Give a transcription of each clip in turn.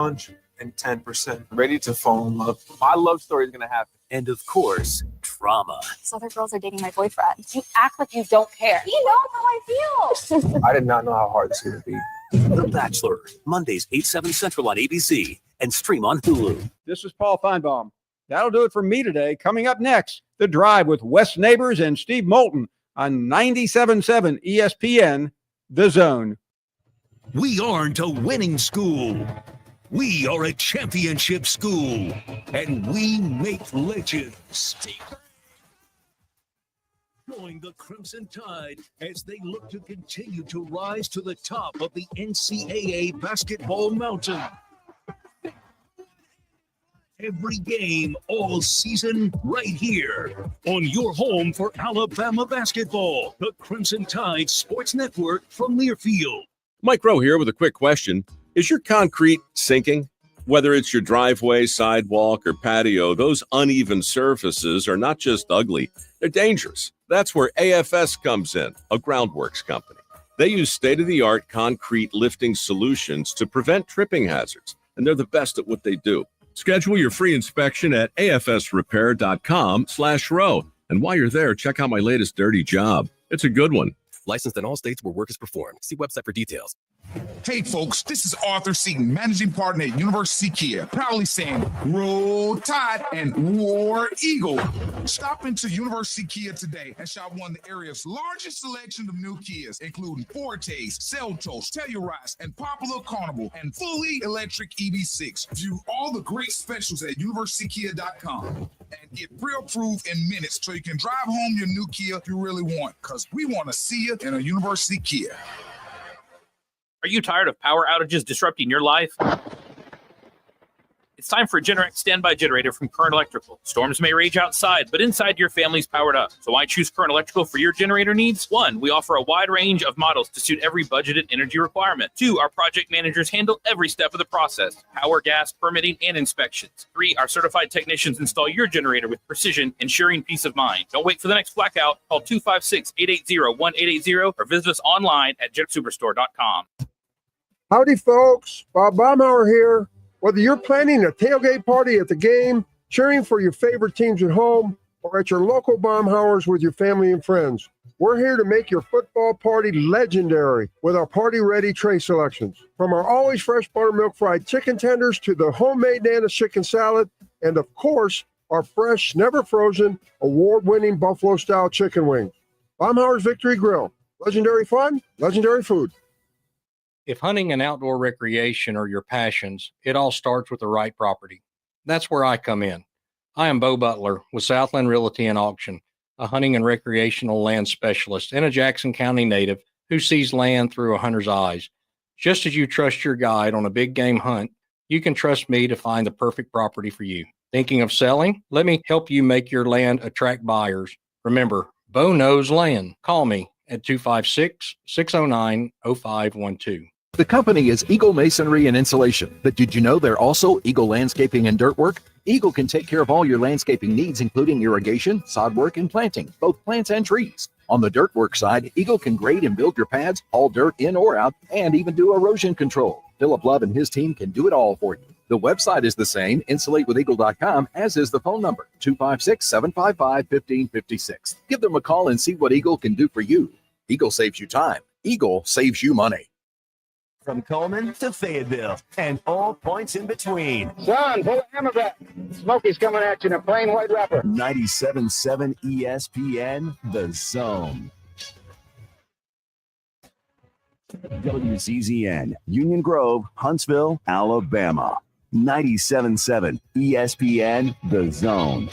110% ready to fall in love. My love story is going to happen. And of course, drama. These other girls are dating my boyfriend. You act like you don't care. You know how I feel. I did not know how hard this would be. The Bachelor, Mondays 8/7 Central on ABC and stream on Hulu. This is Paul Feinbaum. That'll do it for me today. Coming up next, The Drive with Wes Neighbors and Steve Moulton on 97.7 ESPN, The Zone. We aren't a winning school. We are a championship school, and we make legends. Join the Crimson Tide as they look to continue to rise to the top of the NCAA basketball mountain. Every game, all season, right here on your home for Alabama basketball, the Crimson Tide Sports Network from Learfield. Mike Rowe here with a quick question. Is your concrete sinking? Whether it's your driveway, sidewalk, or patio, those uneven surfaces are not just ugly, they're dangerous. That's where AFS comes in, a groundworks company. They use state-of-the-art concrete lifting solutions to prevent tripping hazards, and they're the best at what they do. Schedule your free inspection at afsrepair.com/row. And while you're there, check out my latest dirty job. It's a good one. Licensed in all states where work is performed. See website for details. Hey folks, this is Arthur Seaton, managing partner at University Kia, proudly saying Roll Tide and War Eagle. Stop into University Kia today and shop one of the area's largest selection of new Kias, including Fortes, Seltos, Telluride, and Popular Carnival, and fully electric EV6. View all the great specials at universitykia.com and get pre-approved in minutes so you can drive home your new Kia you really want, because we want to see you in a University Kia. Are you tired of power outages disrupting your life? It's time for a Generac standby generator from Current Electrical. Storms may rage outside, but inside your family's powered up. So why choose Current Electrical for your generator needs? 1, we offer a wide range of models to suit every budgeted energy requirement. 2, our project managers handle every step of the process: power, gas, permitting, and inspections. 3, our certified technicians install your generator with precision, ensuring peace of mind. Don't wait for the next blackout. Call 256-880-1880 or visit us online at jetsuperstore.com. Howdy, folks. Bob Baumhauer here. Whether you're planning a tailgate party at the game, cheering for your favorite teams at home, or at your local Baumhauers with your family and friends, we're here to make your football party legendary with our party-ready tray selections. From our always fresh buttermilk fried chicken tenders to the homemade Nana's chicken salad, and of course, our fresh, never frozen, award-winning buffalo-style chicken wings. Baumhauer's Victory Grill. Legendary fun, legendary food. If hunting and outdoor recreation are your passions, it all starts with the right property. That's where I come in. I am Bo Butler with Southland Realty and Auction, a hunting and recreational land specialist and a Jackson County native who sees land through a hunter's eyes. Just as you trust your guide on a big game hunt, you can trust me to find the perfect property for you. Thinking of selling? Let me help you make your land attract buyers. Remember, Bo knows land. Call me at 256-609-0512. The company is Eagle Masonry and Insulation, but did you know they're also Eagle Landscaping and Dirt Work? Eagle can take care of all your landscaping needs, including irrigation, sod work, and planting, both plants and trees. On the dirt work side, Eagle can grade and build your pads, haul dirt in or out, and even do erosion control. Philip Love and his team can do it all for you. The website is the same, insulatewitheagle.com, as is the phone number, 256-755-1556. Give them a call and see what Eagle can do for you. Eagle saves you time. Eagle saves you money. From Coleman to Fayetteville and all points in between. Son, pull the hammer back. Smokey's coming at you in a plain white wrapper. 97.7 ESPN, The Zone. WZZN, Union Grove, Huntsville, Alabama. 97.7 ESPN, The Zone.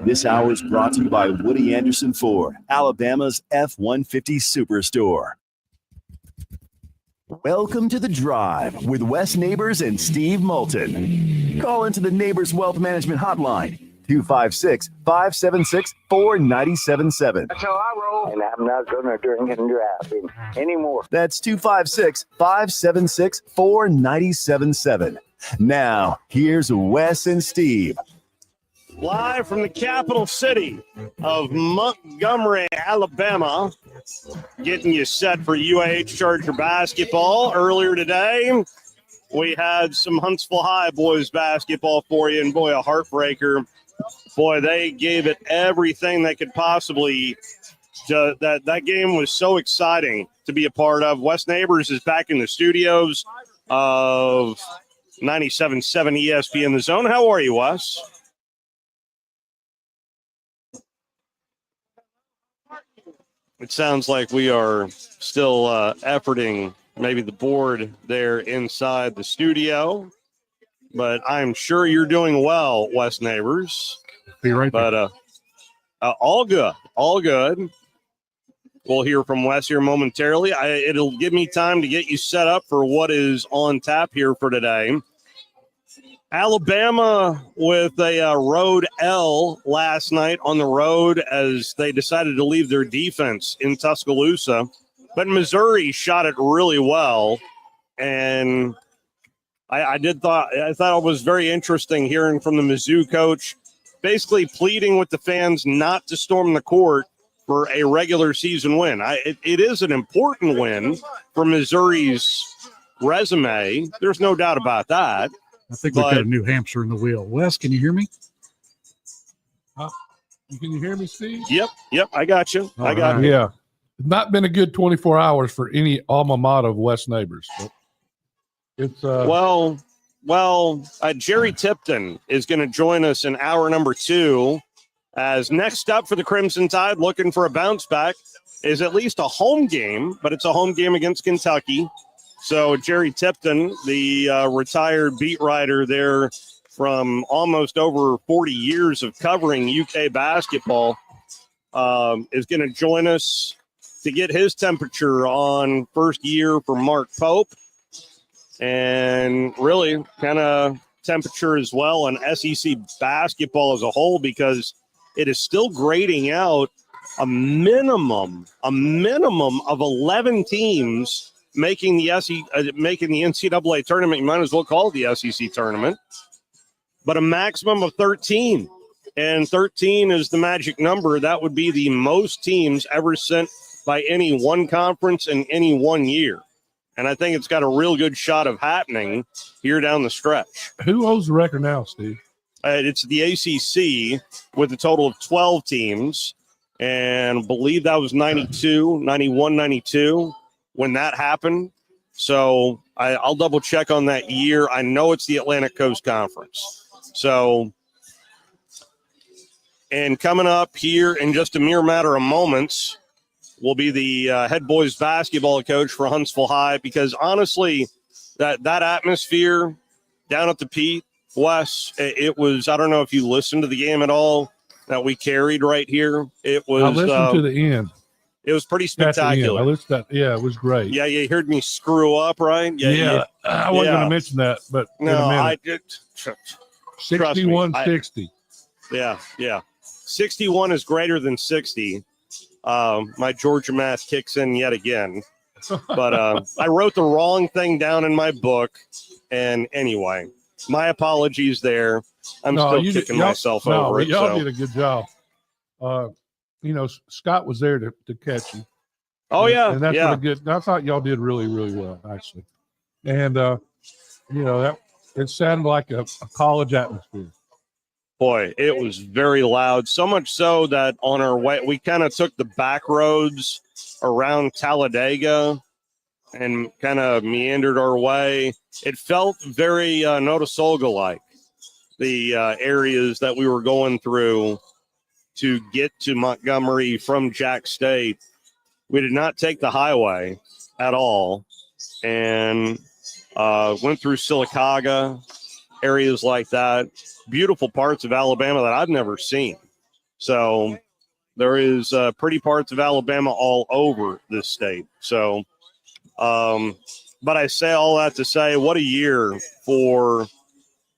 This hour is brought to you by Woody Anderson Ford, Alabama's F-150 Superstore. Welcome to The Drive with Wes Neighbors and Steve Moulton. Call into the Neighbors Wealth Management Hotline, 256-576-4977. That's how I roll. And I'm not going to drink and drive anymore. That's 256-576-4977. Now, here's Wes and Steve. Live from the capital city of Montgomery, Alabama, getting you set for UAH Charger basketball. Earlier today, we had some Huntsville High boys basketball for you, and boy, a heartbreaker. Boy, they gave it everything they could possibly. That game was so exciting to be a part of. Wes Neighbors is back in the studios of 97.7 ESPN The Zone. How are you, Wes? It sounds like we are still efforting maybe the board there inside the studio, but I'm sure you're doing well, Wes Neighbors. Be right there. But all good, all good. We'll hear from Wes here momentarily. It'll give me time to get you set up for what is on tap here for today. Alabama with a road L last night on the road as they decided to leave their defense in Tuscaloosa. But Missouri shot it really well. And I thought it was very interesting hearing from the Mizzou coach, basically pleading with the fans not to storm the court for a regular season win. It is an important win for Missouri's resume. There's no doubt about that. I think we've got a new hamster in the wheel. Wes, can you hear me? Can you hear me, Steve? Yep, I got you. I got you. Yeah. Not been a good 24 hours for any alma mater of Wes Neighbors. But it's Jerry Tipton is going to join us in hour number 2 as next up for the Crimson Tide, looking for a bounce back, is at least a home game, but it's a home game against Kentucky. So Jerry Tipton, the retired beat writer there from almost over 40 years of covering UK basketball, is going to join us to get his temperature on first year for Mark Pope and really kind of temperature as well on SEC basketball as a whole, because it is still grading out a minimum of 11 teams making the NCAA tournament. You might as well call it the SEC tournament, but a maximum of 13. And 13 is the magic number. That would be the most teams ever sent by any one conference in any one year. And I think it's got a real good shot of happening here down the stretch. Who owns the record now, Steve? It's the ACC with a total of 12 teams. And I believe that was 91, 92 when that happened. So I'll double check on that year. I know it's the Atlantic Coast Conference. So, and coming up here in just a mere matter of moments will be the head boys basketball coach for Huntsville High, because honestly, that atmosphere down at the Pete, Wes, it was, I don't know if you listened to the game at all that we carried right here. It was. I listened to the end. It was pretty spectacular. It was great. Yeah, you heard me screw up, right? Yeah. I wasn't going to mention that, but no, I did. 61-60. Yeah. 61 is greater than 60. My Georgia math kicks in yet again. But I wrote the wrong thing down in my book. And anyway, my apologies there. I'm still kicking myself over it. Y'all did a good job. Scott was there to catch you. Oh, yeah. And that's really good. I thought y'all did really, really well, actually. And, it sounded like a college atmosphere. Boy, it was very loud. So much so that on our way, we kind of took the back roads around Talladega and kind of meandered our way. It felt very Notasulga-like, the areas that we were going through to get to Montgomery from Jack State. We did not take the highway at all, and went through Sylacauga, areas like that. Beautiful parts of Alabama that I've never seen. So there is pretty parts of Alabama all over this state. So, but I say all that to say, what a year for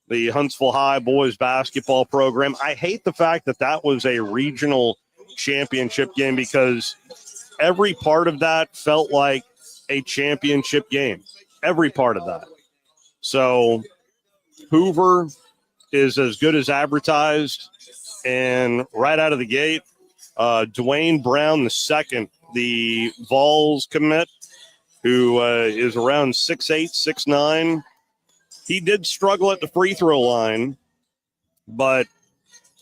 the Huntsville High boys basketball program. I hate the fact that was a regional championship game, because every part of that felt like a championship game. Every part of that. So Hoover is as good as advertised. And right out of the gate, Dwayne Brown II, the Vols commit, who is around 6'8", 6'9". He did struggle at the free throw line, but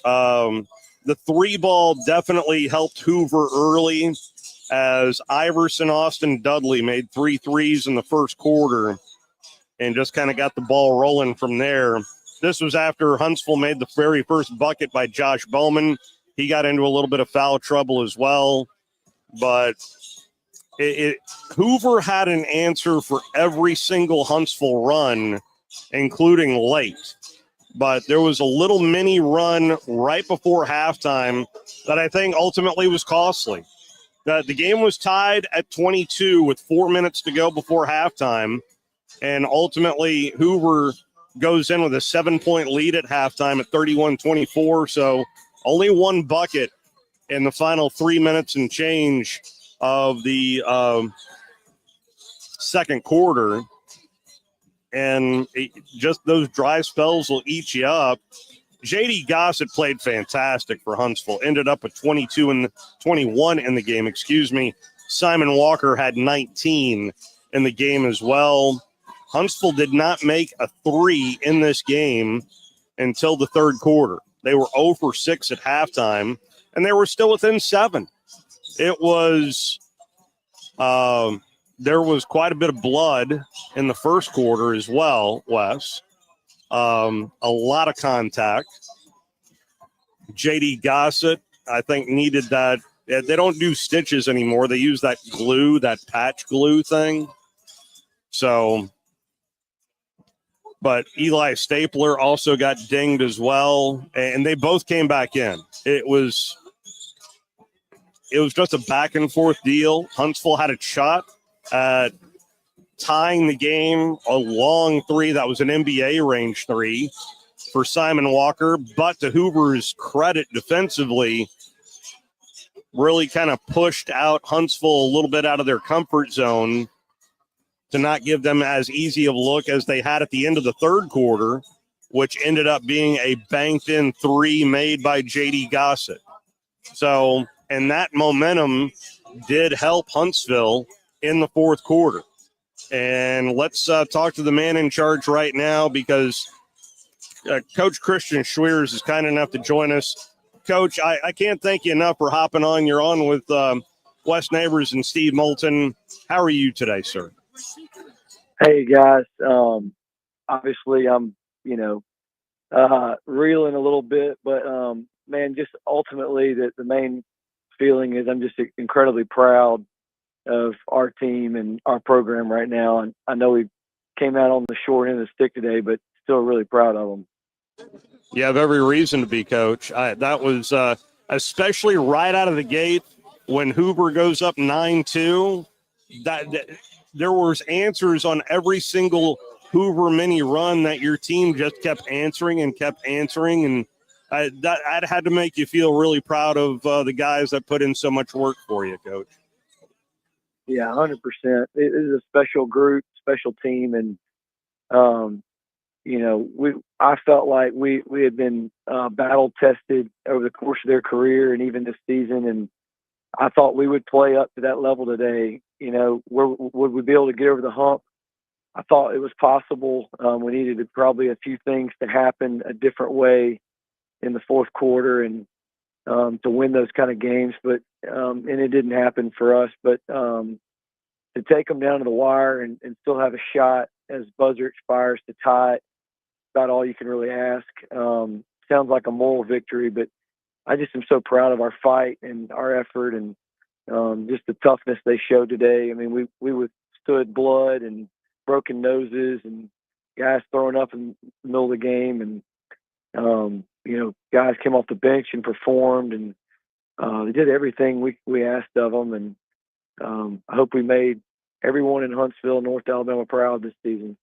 the three ball definitely helped Hoover early, as Iverson, Austin, Dudley made 3 threes in the first quarter and just kind of got the ball rolling from there. This was after Huntsville made the very first bucket by Josh Bowman. He got into a little bit of foul trouble as well, but Hoover had an answer for every single Huntsville run, including late. But there was a little mini run right before halftime that I think ultimately was costly. The game was tied at 22 with 4 minutes to go before halftime, and ultimately Hoover goes in with a 7-point lead at halftime at 31-24. So only one bucket in the final 3 minutes and change of the second quarter. And just those dry spells will eat you up. J.D. Gossett played fantastic for Huntsville. Ended up with 21 in the game, Simon Walker had 19 in the game as well. Huntsville did not make a 3 in this game until the third quarter. They were 0 for 6 at halftime, and they were still within 7. It was there was quite a bit of blood in the first quarter as well, Wes. A lot of contact. J.D. Gossett, I think, needed that. They don't do stitches anymore. They use that glue, that patch glue thing. So, but Eli Stapler also got dinged as well, and they both came back in. It was just a back and forth deal. Huntsville had a shot at tying the game, a long 3 that was an NBA range 3 for Simon Walker, but to Hoover's credit defensively, really kind of pushed out Huntsville a little bit out of their comfort zone to not give them as easy of a look as they had at the end of the third quarter, which ended up being a banked in 3 made by J.D. Gossett. So, and that momentum did help Huntsville in the fourth quarter. And let's talk to the man in charge right now, because Coach Christian Schweers is kind enough to join us. Coach, I can't thank you enough for hopping on. You're on with Wes Neighbors and Steve Moulton. How are you today, sir? Hey, guys. Obviously, I'm, reeling a little bit, but, man, just ultimately the main feeling is I'm just incredibly proud of our team and our program right now. And I know we came out on the short end of the stick today, but still really proud of them. You have every reason to be, Coach. That was especially right out of the gate when Hoover goes up 9-2. That there was answers on every single Hoover mini run that your team just kept answering. And that had to make you feel really proud of the guys that put in so much work for you, Coach. Yeah, 100%. It is a special group, special team. And, I felt like we had been battle tested over the course of their career and even this season. And I thought we would play up to that level today. Would we be able to get over the hump? I thought it was possible. We needed probably a few things to happen a different way in the fourth quarter and to win those kind of games. But and it didn't happen for us. But to take them down to the wire and still have a shot as buzzer expires to tie it, about all you can really ask. Sounds like a moral victory, but I just am so proud of our fight and our effort and just the toughness they showed today. I mean, we withstood blood and broken noses and guys throwing up in the middle of the game, and guys came off the bench and performed, and they did everything we asked of them. And I hope we made everyone in Huntsville, North Alabama proud this season.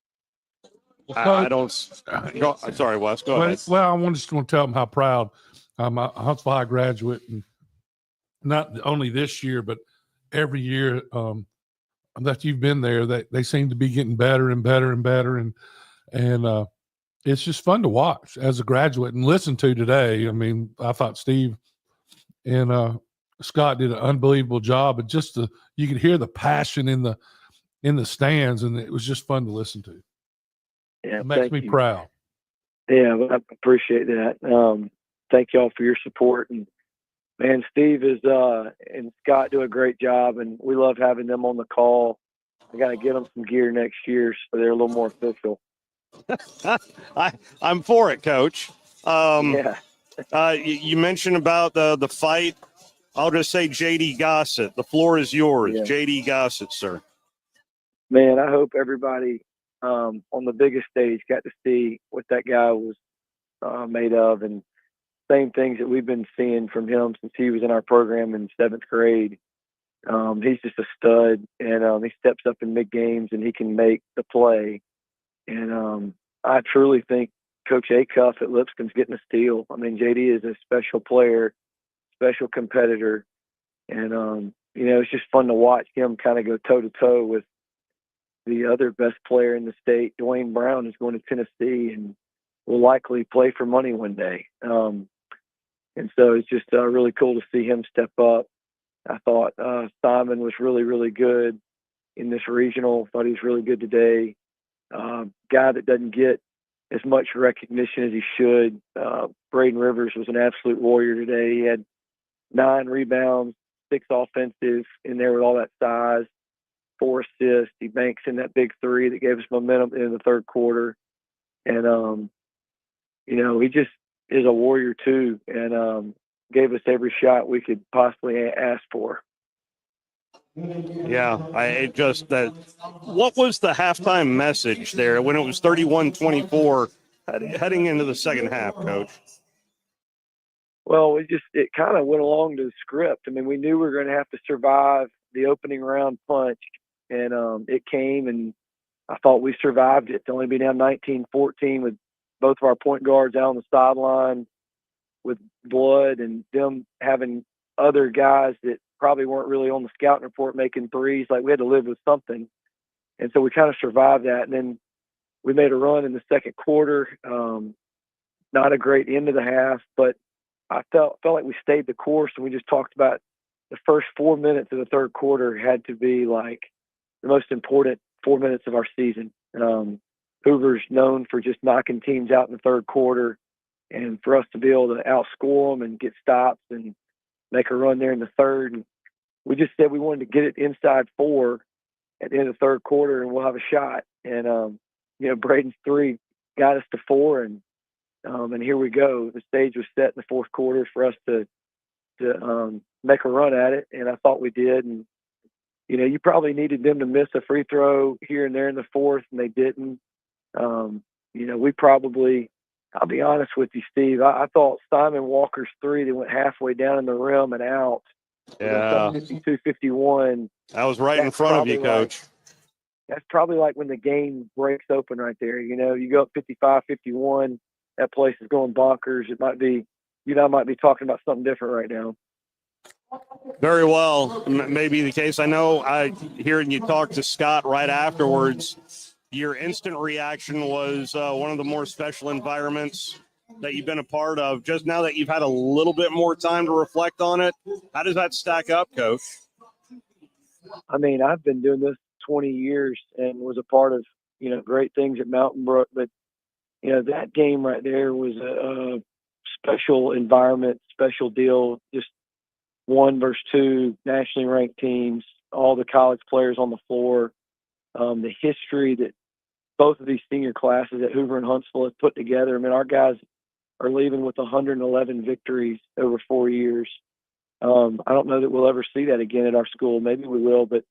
I don't. Sorry, Wes. Go ahead. Well, I just want to tell them how proud I'm a Huntsville High graduate, and not only this year, but every year that you've been there, they seem to be getting better and better and better. And it's just fun to watch as a graduate and listen to today. I mean, I thought Steve and Scott did an unbelievable job, and just you could hear the passion in the stands, and it was just fun to listen to. Yeah, It makes me proud. Yeah, I appreciate that. Thank y'all for your support. And man, Steve and Scott do a great job, and we love having them on the call. I got to get them some gear next year so they're a little more official. I'm for it, Coach. Yeah. You mentioned about the fight. I'll just say J.D. Gossett. The floor is yours. Yeah. J.D. Gossett, sir. Man, I hope everybody on the biggest stage got to see what that guy was made of, and same things that we've been seeing from him since he was in our program in 7th grade. He's just a stud, and he steps up in big games, and he can make the play. And I truly think Coach Acuff at Lipscomb's getting a steal. I mean, JD is a special player, special competitor, and it's just fun to watch him kind of go toe-to-toe with the other best player in the state. Dwayne Brown is going to Tennessee and will likely play for money one day. And so it's just really cool to see him step up. I thought Simon was really, really good in this regional. Thought he was really good today. Guy that doesn't get as much recognition as he should. Braden Rivers was an absolute warrior today. He had 9 rebounds, 6 offensive in there with all that size, 4 assists. He banks in that big 3 that gave us momentum in the third quarter. And, he just is a warrior too, and gave us every shot we could possibly ask for. Yeah, what was the halftime message there when it was 31-24 heading into the second half, Coach? Well, it kind of went along to the script. I mean, we knew we were going to have to survive the opening round punch, and it came, and I thought we survived it to only be down 19-14 with both of our point guards out on the sideline with blood, and them having other guys that probably weren't really on the scouting report making threes. Like, we had to live with something. And so we kind of survived that. And then we made a run in the second quarter. Not a great end of the half, but I felt like we stayed the course, and we just talked about the first 4 minutes of the third quarter had to be like the most important 4 minutes of our season. Hoover's known for just knocking teams out in the third quarter, and for us to be able to outscore them and get stops and make a run there in the third. And we just said we wanted to get it inside 4 at the end of the third quarter, and we'll have a shot. And, Braden's 3 got us to 4, and here we go. The stage was set in the fourth quarter for us to make a run at it, and I thought we did. And, you probably needed them to miss a free throw here and there in the fourth, and they didn't. We probably, I'll be honest with you, Steve, I thought Simon Walker's 3 that went halfway down in the rim and out. Yeah. 52-51. That was right in front of you, Coach. That's probably like when the game breaks open right there. You go up 55-51, that place is going bonkers. It might be, I might be talking about something different right now. Very well. Maybe the case. I know hearing you talk to Scott right afterwards, your instant reaction was one of the more special environments that you've been a part of. Just now that you've had a little bit more time to reflect on it, how does that stack up, Coach? I mean, I've been doing this 20 years and was a part of, great things at Mountain Brook, but, that game right there was a special environment, special deal, just 1 versus 2 nationally ranked teams, all the college players on the floor, the history that both of these senior classes at Hoover and Huntsville have put together. I mean, our guys are leaving with 111 victories over 4 years. I don't know that we'll ever see that again at our school. Maybe we will, but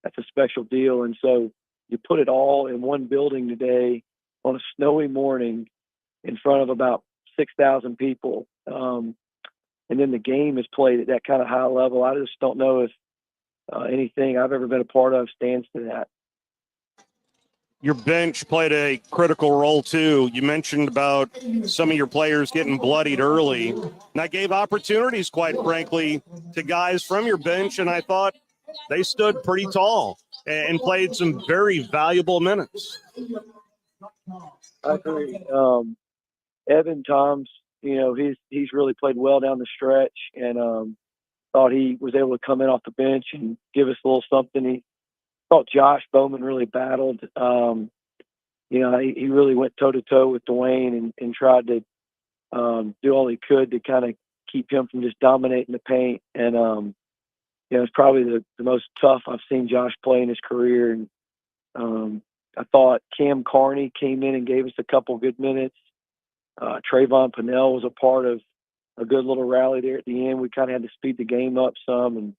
that's a special deal. And so you put it all in one building today on a snowy morning in front of about 6,000 people. And then the game is played at that kind of high level. I just don't know if anything I've ever been a part of stands to that. Your bench played a critical role, too. You mentioned about some of your players getting bloodied early. And that gave opportunities, quite frankly, to guys from your bench, and I thought they stood pretty tall and played some very valuable minutes. I agree. Evan Toms, he's really played well down the stretch, and thought he was able to come in off the bench and give us a little something. He thought Josh Bowman really battled. He really went toe to toe with Dwayne and tried to do all he could to kind of keep him from just dominating the paint. And it's probably the most tough I've seen Josh play in his career. And I thought Cam Carney came in and gave us a couple good minutes. Trayvon Pennell was a part of a good little rally there at the end. We kind of had to speed the game up some. And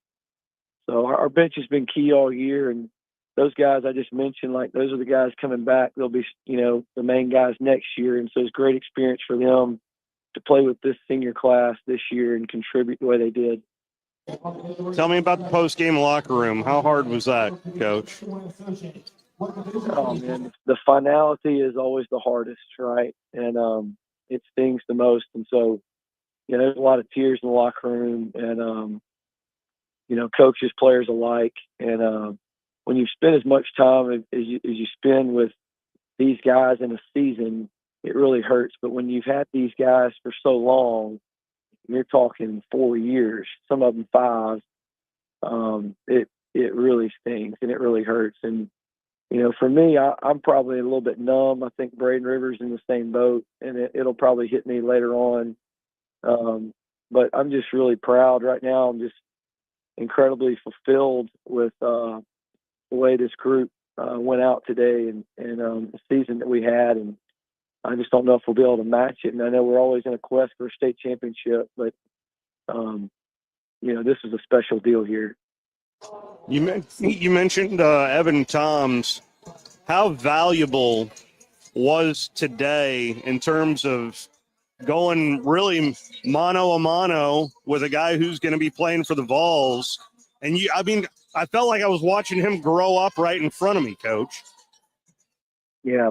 so our bench has been key all year. And those guys I just mentioned, like, those are the guys coming back. They'll be, the main guys next year. And so it's a great experience for them to play with this senior class this year and contribute the way they did. Tell me about the post-game locker room. How hard was that, Coach? Oh, man, the finality is always the hardest, right? And it stings the most. And so, there's a lot of tears in the locker room, and coaches, players alike. And when you spend as much time as you spend with these guys in a season, it really hurts. But when you've had these guys for so long, you're talking 4 years, some of them 5, it really stings and it really hurts. And, for me, I'm probably a little bit numb. I think Braden Rivers in the same boat, and it'll probably hit me later on. But I'm just really proud right now. I'm just incredibly fulfilled with the way this group went out today and the season that we had. And I just don't know if we'll be able to match it. And I know we're always in a quest for a state championship, but, this is a special deal here. You mentioned Evan Toms. How valuable was today in terms of going really mano a mano with a guy who's going to be playing for the Vols? And I felt like I was watching him grow up right in front of me, Coach. Yeah,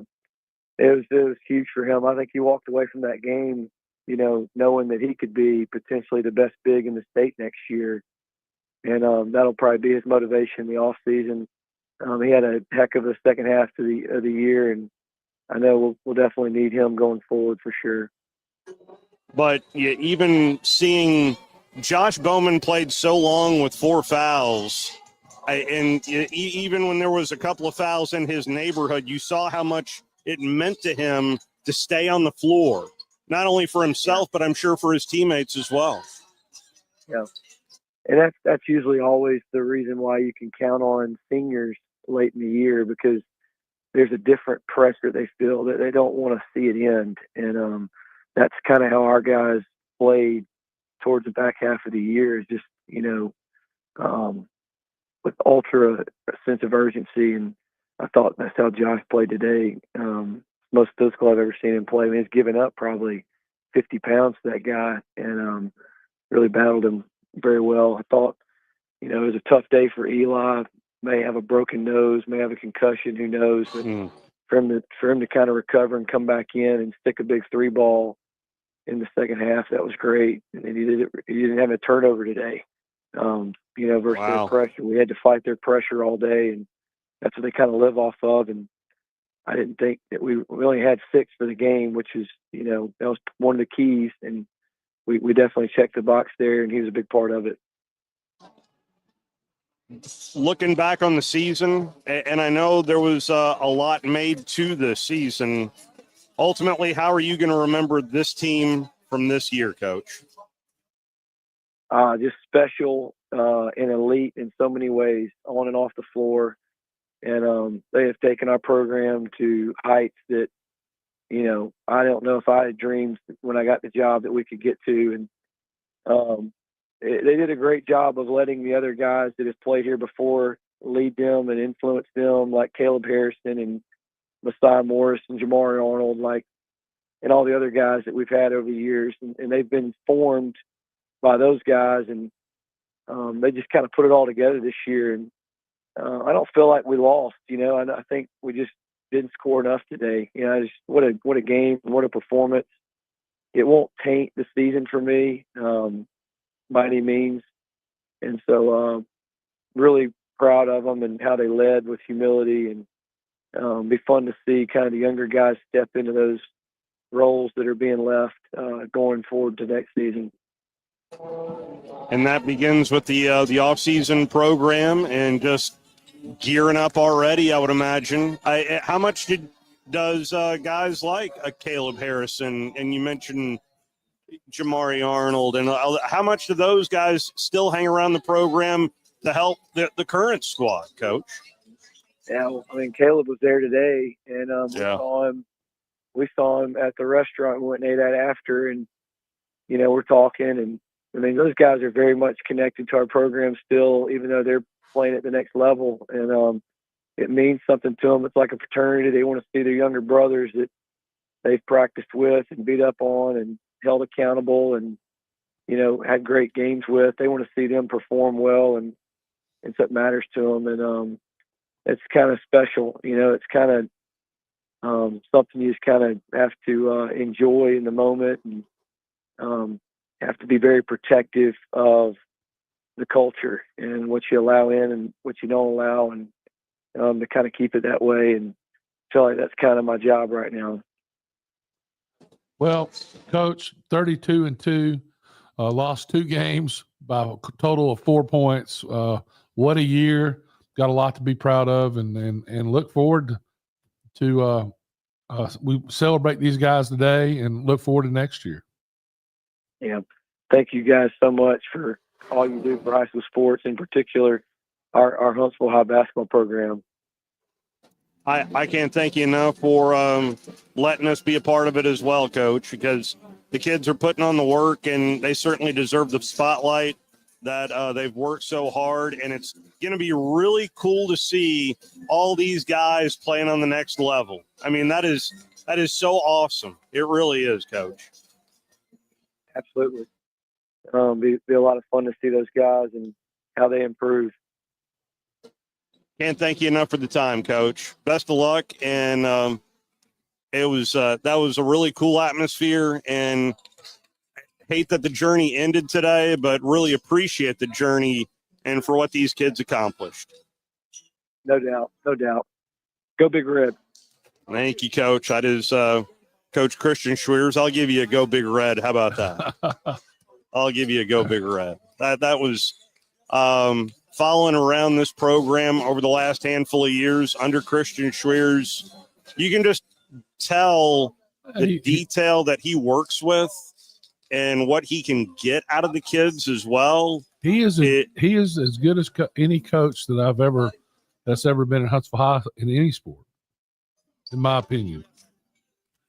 it was huge for him. I think he walked away from that game, knowing that he could be potentially the best big in the state next year. And that'll probably be his motivation in the off season. He had a heck of a second half of the year, and I know we'll definitely need him going forward for sure. But even seeing Josh Bowman played so long with 4 fouls, and even when there was a couple of fouls in his neighborhood, you saw how much it meant to him to stay on the floor, not only for himself, but I'm sure for his teammates as well. Yeah. And that's usually always the reason why you can count on seniors late in the year, because there's a different pressure they feel that they don't want to see it end. And that's kind of how our guys played towards the back half of the year, is just, with ultra sense of urgency. And I thought that's how Josh played today. Most physical I've ever seen him play. I mean, he's given up probably 50 pounds to that guy, and really battled him very well. I thought, it was a tough day for Eli. May have a broken nose, may have a concussion, who knows? But for him to kind of recover and come back in and stick a big 3-ball in the second half, that was great. And he didn't have a turnover today. Versus their pressure. We had to fight their pressure all day, and that's what they kind of live off of. And I didn't think that we only had 6 for the game, which is, that was one of the keys. And we definitely checked the box there, and he was a big part of it. Looking back on the season, and I know there was a lot made to the season, ultimately, how are you going to remember this team from this year, Coach? Just special and elite in so many ways, on and off the floor. And they have taken our program to heights that, I don't know if I had dreamed when I got the job that we could get to. And they did a great job of letting the other guys that have played here before lead them and influence them, like Caleb Harrison and Messiah Morris and Jamari Arnold, and all the other guys that we've had over the years. And they've been formed by those guys, and they just kind of put it all together this year. And I don't feel like we lost, I think we just didn't score enough today. What a game, what a performance. It won't taint the season for me by any means. And so really proud of them and how they led with humility. And be fun to see kind of the younger guys step into those roles that are being left going forward to next season. And that begins with the off-season program and just gearing up already, I would imagine. How much does guys like Caleb Harrison, and you mentioned Jamari Arnold, and how much do those guys still hang around the program to help the current squad, Coach? Yeah, well, I mean, Caleb was there today, and we saw him at the restaurant. We went and ate that after, and, you know, we're talking. And, I mean, those guys are very much connected to our program still, even though they're playing at the next level. And it means something to them. It's like a fraternity. They want to see their younger brothers that they've practiced with and beat up on and held accountable and, you know, had great games with. They want to see them perform well, and something matters to them. And it's kind of special. You know, it's kind of something you just kind of have to enjoy in the moment, and have to be very protective of the culture and what you allow in and what you don't allow, and to kind of keep it that way. And I feel like that's kind of my job right now. Well, Coach, 32-2, lost 2 games by a total of 4 points. What a year. Got a lot to be proud of, and look forward to we celebrate these guys today and look forward to next year. Yeah. Thank you guys so much for all you do for high school sports, in particular our Huntsville High basketball program. I can't thank you enough for letting us be a part of it as well, Coach, because the kids are putting on the work, and they certainly deserve the spotlight that they've worked so hard. And it's going to be really cool to see all these guys playing on the next level. I mean, that is so awesome. It really is, Coach. Absolutely. Be a lot of fun to see those guys and how they improve. Can't thank you enough for the time, Coach. Best of luck. And that was a really cool atmosphere, and hate that the journey ended today, but really appreciate the journey and for what these kids accomplished. No doubt. No doubt. Go Big Red. Thank you, Coach. That is Coach Christian Schweers. I'll give you a Go Big Red. How about that? I'll give you a Go Big Red. That was following around this program over the last handful of years under Christian Schweers. You can just tell the detail that he works with and what he can get out of the kids as well. He is as good as any coach that that's ever been in Huntsville High in any sport, in my opinion.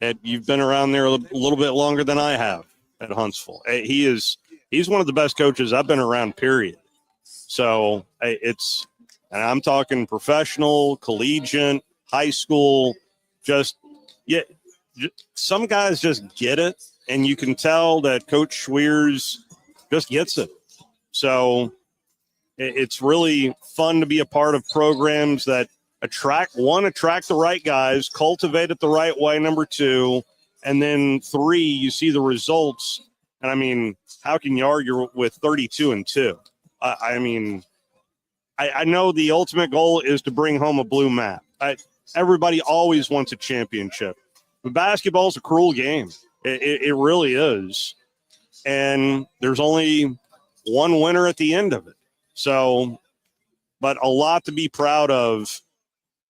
And you've been around there a little bit longer than I have at Huntsville. He's one of the best coaches I've been around, period. So and I'm talking professional, collegiate, high school, some guys just get it, and you can tell that Coach Schweers just gets it. So it's really fun to be a part of programs that attract the right guys, cultivate it the right way, number 2, and then 3, you see the results. And I mean, how can you argue with 32-2? I mean, I know the ultimate goal is to bring home a blue mat. Everybody always wants a championship, but basketball is a cruel game. It really is. And there's only one winner at the end of it. So, but a lot to be proud of.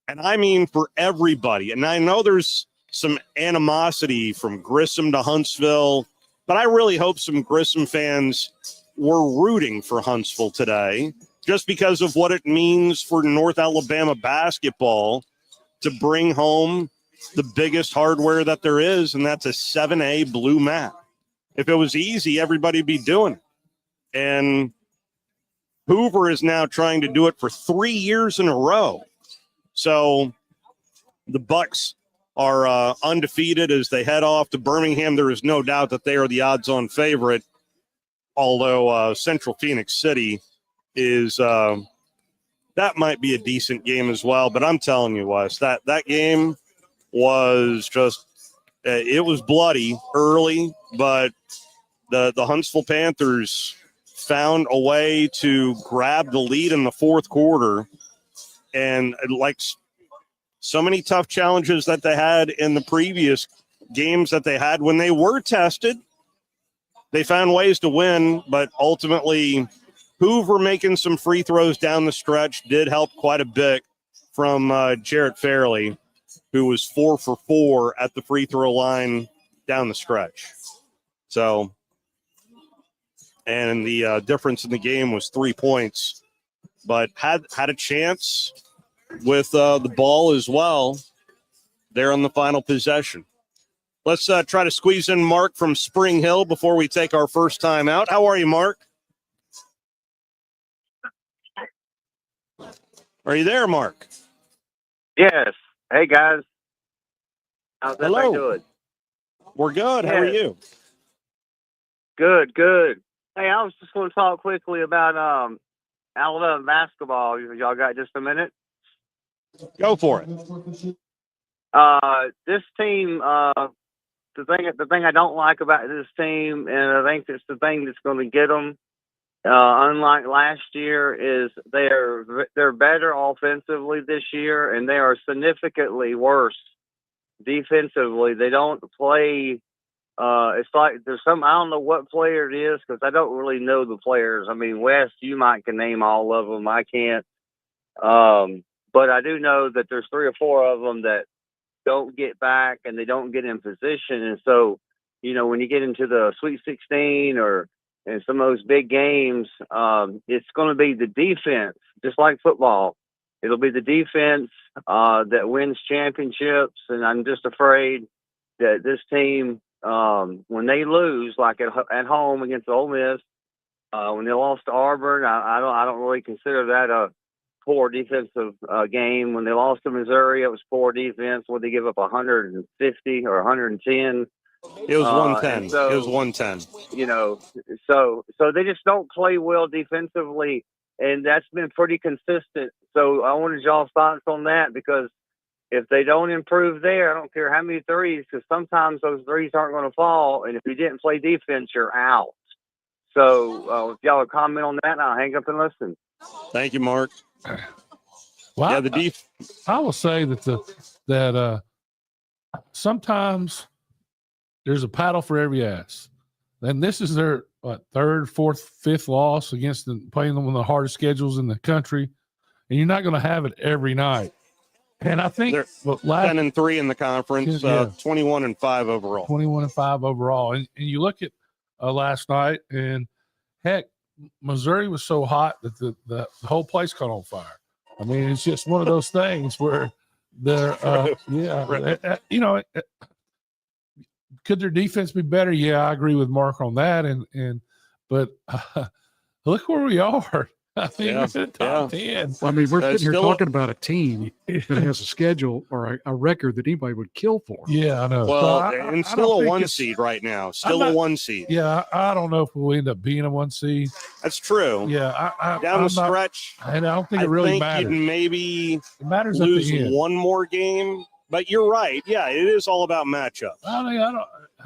And I mean, for everybody. And I know there's some animosity from Grissom to Huntsville, but I really hope some Grissom fans were rooting for Huntsville today, just because of what it means for North Alabama basketball to bring home the biggest hardware that there is, and that's a 7A blue mat. If it was easy, everybody'd be doing it. And Hoover is now trying to do it for 3 years in a row. So the Bucks are undefeated as they head off to Birmingham. There is no doubt that they are the odds-on favorite, although Central Phoenix City is that might be a decent game as well. But I'm telling you, Wes, that game was just it was bloody early, but the Huntsville Panthers found a way to grab the lead in the fourth quarter. And like So many tough challenges that they had in the previous games that they had when they were tested. They found ways to win, but ultimately Hoover making some free throws down the stretch did help quite a bit from Jarrett Fairley, who was 4 for 4 at the free throw line down the stretch. So, and the difference in the game was 3 points, but had a chance with the ball as well there on the final possession. Let's try to squeeze in Mark from Spring Hill before we take our first time out. How are you, Mark? Are you there, Mark? Yes. Hey, guys. How's Hello. everybody doing? We're good. How are Yes. you? Good, good. Hey, I was just going to talk quickly about Alabama basketball. Y'all got just a minute? Go for it. This team, the thing I don't like about this team, and I think it's the thing that's going to get them, unlike last year, is they're better offensively this year, and they are significantly worse defensively. They don't play. It's like there's some, I don't know what player it is because I don't really know the players. I mean, Wes, you can name all of them. I can't. But I do know that there's 3 or 4 of them that don't get back and they don't get in position. And so, when you get into the Sweet 16 or in some of those big games, it's going to be the defense, just like football. It'll be the defense that wins championships. And I'm just afraid that this team, when they lose, like at home against Ole Miss, when they lost to Auburn, I don't really consider that a poor defensive game. When they lost to Missouri, it was poor defense. When they give up 150 or 110, it was 110. So, it was 110. So they just don't play well defensively, and that's been pretty consistent. So I wanted y'all's thoughts on that, because if they don't improve there, I don't care how many threes, because sometimes those threes aren't going to fall, and if you didn't play defense, you're out. So if y'all would comment on that, I'll hang up and listen. Thank you, Mark. Well, yeah, I will say that sometimes there's a paddle for every ass, and this is their 3rd, 4th, 5th loss against playing them one of the hardest schedules in the country, and you're not going to have it every night. And I think 10-3 in the conference, 21-5 overall. 21-5 overall, and you look at last night, and heck, Missouri was so hot that the whole place caught on fire. I mean, it's just one of those things where they're, could their defense be better? Yeah, I agree with Mark on that. But look where we are. I mean, we're in the top 10. Well, I mean, we're sitting here talking about a team that has a schedule or a record that anybody would kill for. Yeah, I know. Well, and still a 1 seed right now. Still a 1 seed. Yeah, I don't know if we'll end up being a 1 seed. That's true. Yeah, down the stretch. And I don't think it really matters. You'd maybe it matters lose at the end. one more game, but you're right. Yeah, it is all about matchups.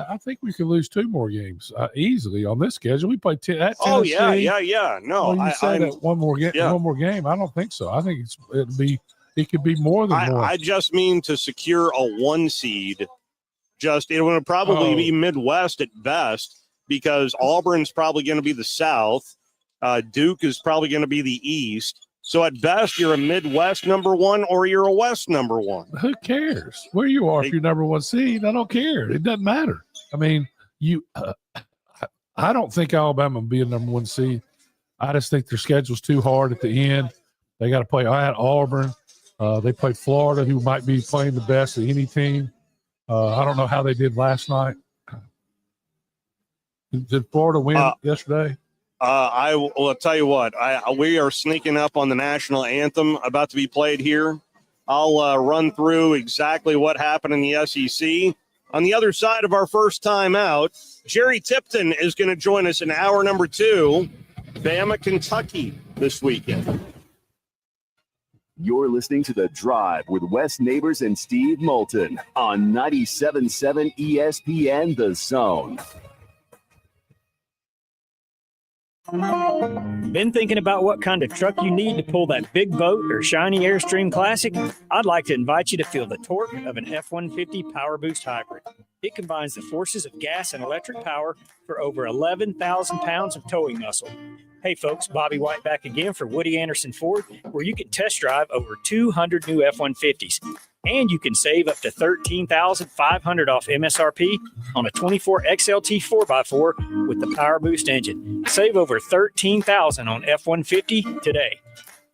I think we could lose 2 more games easily on this schedule. We played Tennessee. Oh yeah. No, you said that one more game. I don't think so. I think it could be more than one. I just mean to secure a 1 seed. It would probably be Midwest at best, because Auburn's probably going to be the South. Duke is probably going to be the East. So at best, you're a Midwest number 1 or you're a West number 1. Who cares where you are if you're number 1 seed? I don't care. It doesn't matter. I mean, I don't think Alabama will be a number 1 seed. I just think their schedule's too hard at the end. They got to play at Auburn. They played Florida, who might be playing the best of any team. I don't know how they did last night. Did Florida win yesterday? I'll tell you what, we are sneaking up on the national anthem about to be played here. I'll run through exactly what happened in the SEC. On the other side of our first time out, Jerry Tipton is going to join us in hour number 2, Bama, Kentucky this weekend. You're listening to The Drive with Wes Neighbors and Steve Moulton on 97.7 ESPN The Zone. Been thinking about what kind of truck you need to pull that big boat or shiny Airstream Classic? I'd like to invite you to feel the torque of an F-150 Power Boost Hybrid. It combines the forces of gas and electric power for over 11,000 pounds of towing muscle. Hey folks, Bobby White back again for Woody Anderson Ford, where you can test drive over 200 new F-150s. And you can save up to $13,500 off MSRP on a 24 XLT 4x4 with the Power Boost engine. Save over $13,000 on F-150 today.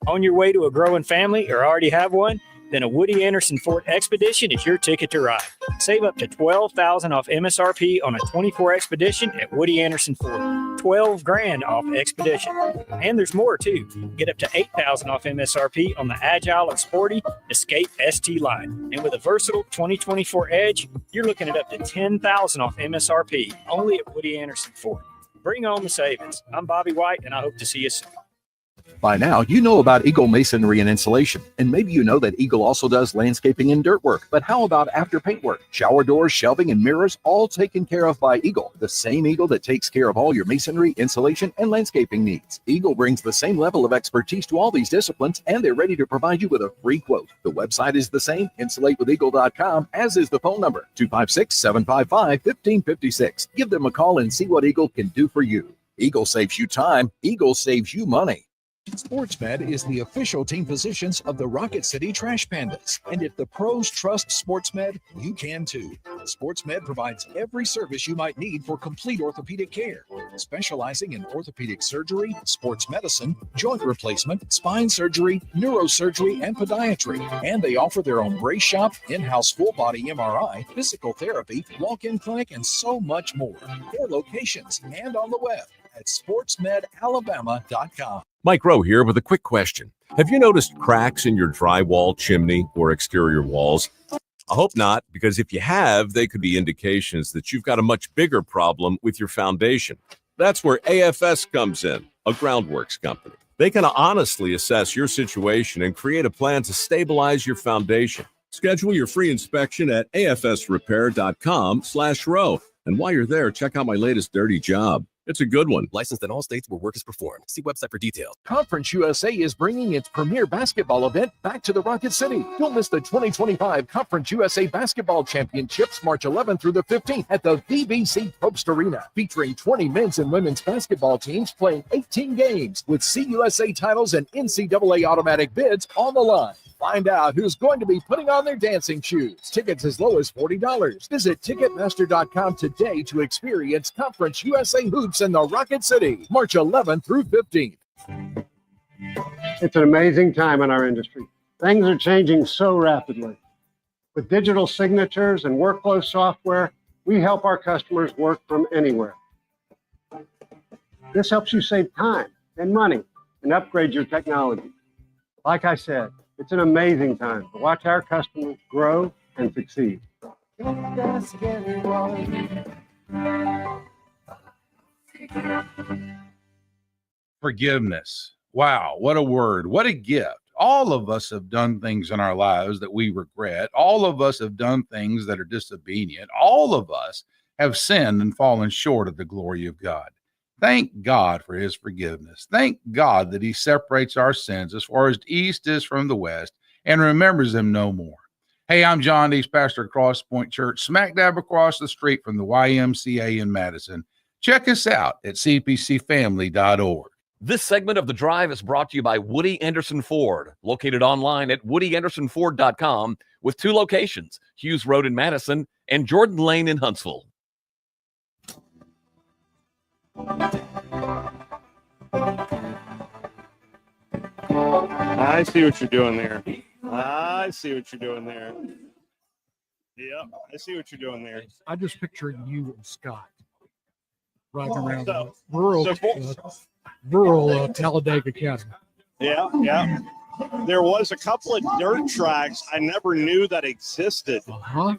On your way to a growing family or already have one? Then a Woody Anderson Ford Expedition is your ticket to ride. Save up to $12,000 off MSRP on a 24 Expedition at Woody Anderson Ford. $12,000 off Expedition. And there's more too. Get up to $8,000 off MSRP on the Agile and Sporty Escape ST line. And with a versatile 2024 Edge, you're looking at up to $10,000 off MSRP only at Woody Anderson Ford. Bring on the savings. I'm Bobby White, and I hope to see you soon. By now, you know about Eagle Masonry and Insulation, and maybe you know that Eagle also does landscaping and dirt work. But how about after paint work? Shower doors, shelving, and mirrors, all taken care of by Eagle, the same Eagle that takes care of all your masonry, insulation, and landscaping needs. Eagle brings the same level of expertise to all these disciplines, and they're ready to provide you with a free quote. The website is the same, insulatewitheagle.com, as is the phone number, 256-755-1556. Give them a call and see what Eagle can do for you. Eagle saves you time. Eagle saves you money. SportsMed is the official team physicians of the Rocket City Trash Pandas. And if the pros trust SportsMed, you can too. SportsMed provides every service you might need for complete orthopedic care, specializing in orthopedic surgery, sports medicine, joint replacement, spine surgery, neurosurgery, and podiatry. And they offer their own brace shop, in-house full-body MRI, physical therapy, walk-in clinic, and so much more. 4 locations and on the web at sportsmedalabama.com. Mike Rowe here with a quick question. Have you noticed cracks in your drywall, chimney, or exterior walls? I hope not, because if you have, they could be indications that you've got a much bigger problem with your foundation. That's where AFS comes in, a groundworks company. They can honestly assess your situation and create a plan to stabilize your foundation. Schedule your free inspection at afsrepair.com/row. And while you're there, check out my latest dirty job. It's a good one. Licensed in all states where work is performed. See website for details. Conference USA is bringing its premier basketball event back to the Rocket City. Don't miss the 2025 Conference USA Basketball Championships, March 11th through the 15th at the VBC Probst Arena, featuring 20 men's and women's basketball teams playing 18 games with CUSA titles and NCAA automatic bids on the line. Find out who's going to be putting on their dancing shoes. Tickets as low as $40. Visit Ticketmaster.com today to experience Conference USA hoops in the Rocket City, March 11th through 15th. It's an amazing time in our industry. Things are changing so rapidly. With digital signatures and workflow software, we help our customers work from anywhere. This helps you save time and money and upgrade your technology. Like I said, it's an amazing time to watch our customers grow and succeed. Forgiveness. Wow, what a word. What a gift. All of us have done things in our lives that we regret. All of us have done things that are disobedient. All of us have sinned and fallen short of the glory of God. Thank God for his forgiveness. Thank God that he separates our sins as far as the east is from the west and remembers them no more. Hey, I'm John Dees, pastor at Cross Point Church, smack dab across the street from the YMCA in Madison. Check us out at cpcfamily.org. This segment of The Drive is brought to you by Woody Anderson Ford, located online at woodyAndersonFord.com with 2 locations, Hughes Road in Madison and Jordan Lane in Huntsville. I see what you're doing there. I see what you're doing there. Yep, I see what you're doing there. I just pictured you and Scott riding around So- rural Talladega County. Yeah, yeah. There was a couple of dirt tracks I never knew that existed. Uh-huh.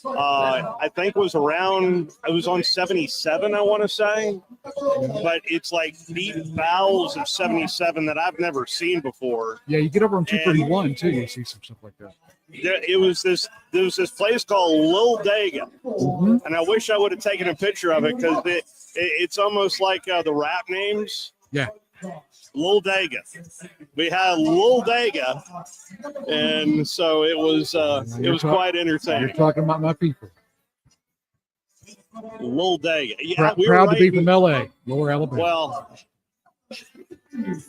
I think it was on 77, I want to say. But it's like deep bowels of 77 that I've never seen before. Yeah, you get over on 231 too, you see some stuff like that. There was this place called Lil Dega, and I wish I would have taken a picture of it because it's almost like the rap names. Yeah. Lil Dega. We had Lil Dega, and so it was quite entertaining. You're talking about my people. Lil Dega. Yeah, Proud to be from L.A., Lower Alabama. Well,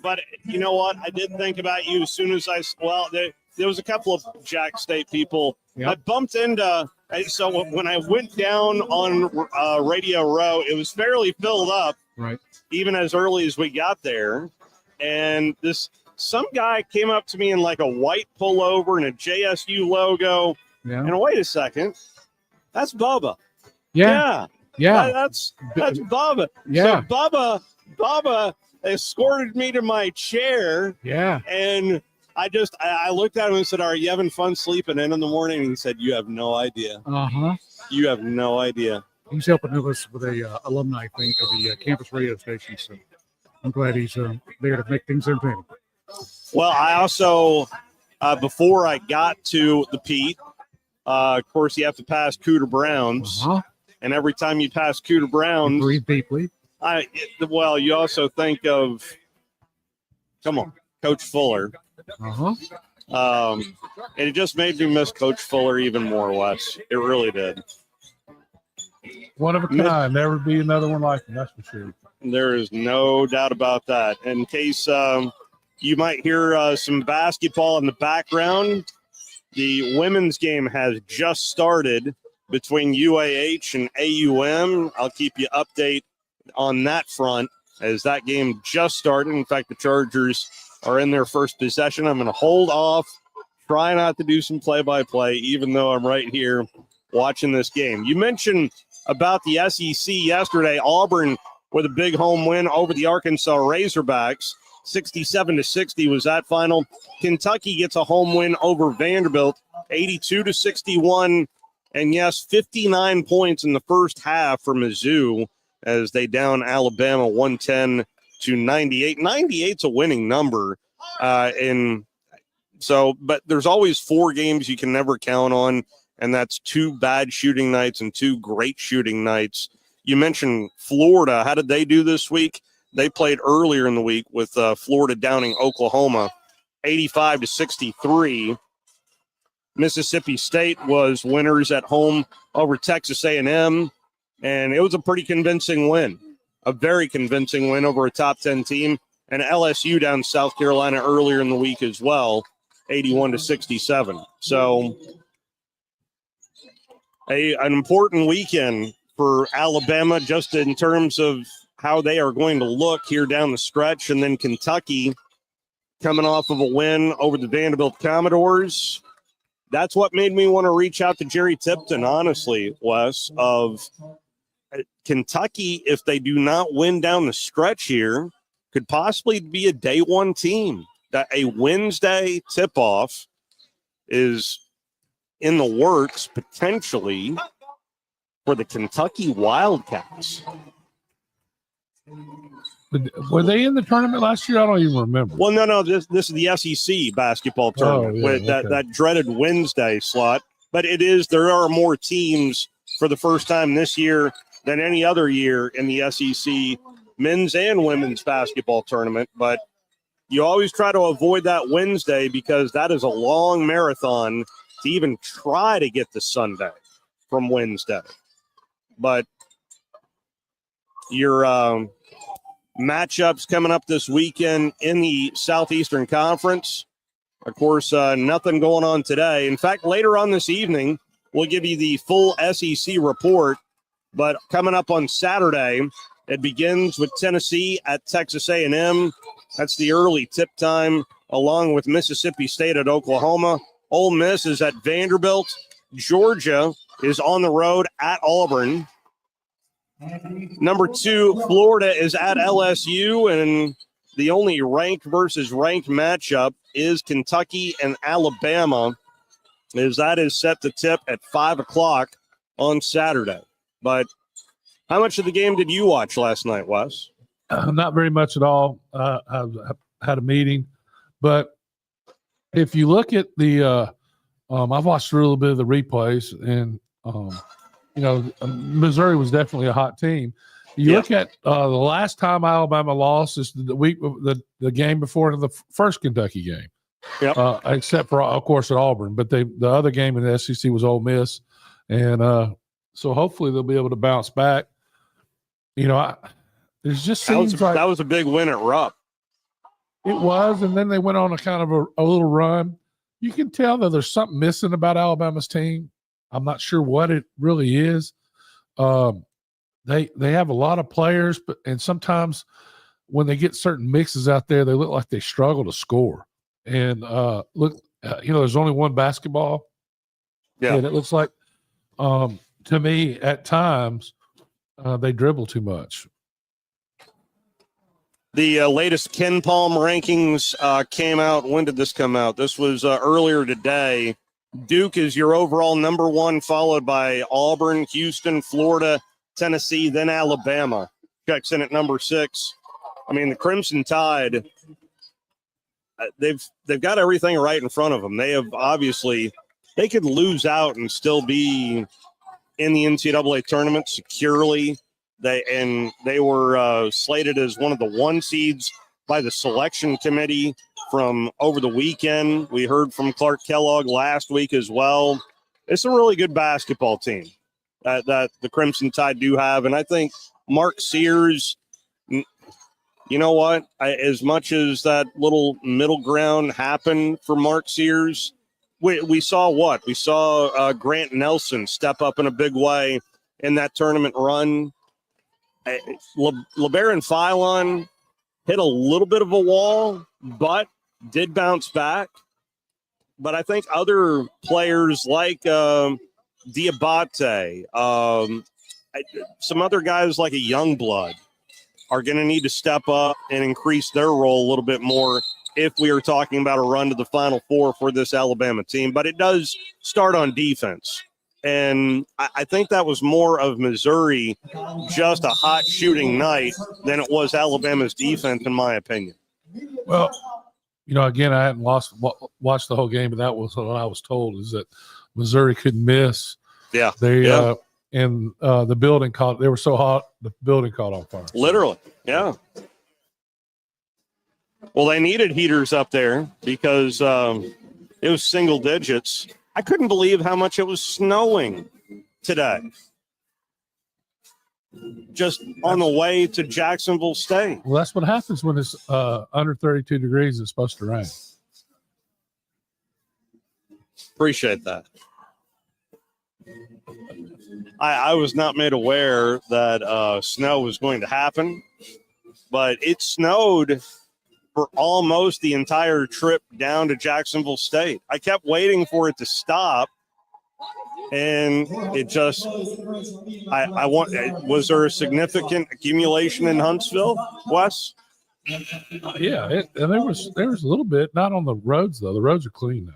but you know what? I did think about you as soon as there was a couple of Jack State people. Yep. I bumped into. So when I went down on Radio Row, it was fairly filled up. Right. Even as early as we got there, and some guy came up to me in like a white pullover and a JSU logo. Yeah. And wait a second, that's Bubba. Yeah. That's Bubba. Yeah. So Bubba escorted me to my chair. Yeah. And I looked at him and said, "Are you having fun sleeping in the morning?" And he said, "You have no idea. You have no idea." He's helping us with a alumni thing for the campus radio station. So I'm glad he's there to make things entertaining. Well, I also, before I got to the Pete, of course, you have to pass Cooter Browns. And every time you pass Cooter Browns, breathe deeply. You also think of, come on, Coach Fuller. And it just made me miss Coach Fuller even more, Wes. It really did. One of a kind. Never be another one like him, that's for sure. There is no doubt about that. In case you might hear some basketball in the background, the women's game has just started between UAH and AUM. I'll keep you update on that front as that game just started. In fact, the Chargers are in their first possession. I'm going to hold off, try not to do some play-by-play, even though I'm right here watching this game. You mentioned about the SEC yesterday. Auburn with a big home win over the Arkansas Razorbacks. 67-60 was that final. Kentucky gets a home win over Vanderbilt, 82-61. And yes, 59 points in the first half for Mizzou as they down Alabama 110-98. 98's a winning number. But there's always 4 games you can never count on, and that's 2 bad shooting nights and 2 great shooting nights. You mentioned Florida. How did they do this week? They played earlier in the week with Florida downing Oklahoma 85-63. Mississippi State was winners at home over Texas A&M, and it was a pretty convincing win, a very convincing win over a top 10 team. And LSU down South Carolina earlier in the week as well, 81-67. So an important weekend for Alabama just in terms of how they are going to look here down the stretch. And then Kentucky coming off of a win over the Vanderbilt Commodores. That's what made me want to reach out to Jerry Tipton, honestly, Wes, of Kentucky, if they do not win down the stretch here, could possibly be a day one team. That a Wednesday tip-off is in the works potentially for the Kentucky Wildcats. Were they in the tournament last year? I don't even remember. Well, no. This is the SEC basketball tournament with that dreaded Wednesday slot. But there are more teams for the first time this year than any other year in the SEC men's and women's basketball tournament. But you always try to avoid that Wednesday because that is a long marathon to even try to get the Sunday from Wednesday. But your matchups coming up this weekend in the Southeastern Conference. Of course, nothing going on today. In fact, later on this evening, we'll give you the full SEC report. But coming up on Saturday, it begins with Tennessee at Texas A&M. That's the early tip time, along with Mississippi State at Oklahoma. Ole Miss is at Vanderbilt. Georgia is on the road at Auburn. Number 2, Florida is at LSU, and the only ranked versus ranked matchup is Kentucky and Alabama, as that is set to tip at 5 o'clock on Saturday. But how much of the game did you watch last night, Wes? Not very much at all. I had a meeting, but if you look at the, I've watched a little bit of the replays, and Missouri was definitely a hot team. You look at the last time Alabama lost is the game before the first Kentucky game. Yep. Except for, of course, at Auburn. But the other game in the SEC was Ole Miss. And so hopefully they'll be able to bounce back. There's just seems that was a big win at Rupp. It was, and then they went on a kind of a little run. You can tell that there's something missing about Alabama's team. I'm not sure what it really is. They have a lot of players, and sometimes when they get certain mixes out there, they look like they struggle to score. And there's only one basketball. Yeah, and it looks like to me at times they dribble too much. The latest Ken Palm rankings came out. When did this come out? This was earlier today. Duke is your overall number one, followed by Auburn, Houston, Florida, Tennessee, then Alabama. Checks in at number 6. I mean, the Crimson Tide, they've got everything right in front of them. They have obviously, they could lose out and still be in the NCAA tournament securely. They were slated as one of the 1 seeds by the selection committee from over the weekend. We heard from Clark Kellogg last week as well. It's a really good basketball team that the Crimson Tide do have. And I think Mark Sears, you know what? As much as that little middle ground happened for Mark Sears, we saw what? We saw Grant Nelson step up in a big way in that tournament run. LeBaron Philon hit a little bit of a wall, but did bounce back. But I think other players like Diabate, some other guys like a Youngblood are going to need to step up and increase their role a little bit more if we are talking about a run to the Final Four for this Alabama team. But it does start on defense. And I think that was more of Missouri, just a hot shooting night, than it was Alabama's defense, in my opinion. Well, again, I hadn't watched the whole game, but that was what I was told, is that Missouri couldn't miss. Yeah. And the building they were so hot, the building caught on fire. Literally, yeah. Well, they needed heaters up there because it was single digits. I couldn't believe how much it was snowing today. Just on the way to Jacksonville State. Well, that's what happens when it's under 32 degrees. It's supposed to rain. Appreciate that. I was not made aware that snow was going to happen, but it snowed for almost the entire trip down to Jacksonville State. I kept waiting for it to stop, and it just, was there a significant accumulation in Huntsville, Wes? Yeah, and there was a little bit, not on the roads though. The roads are clean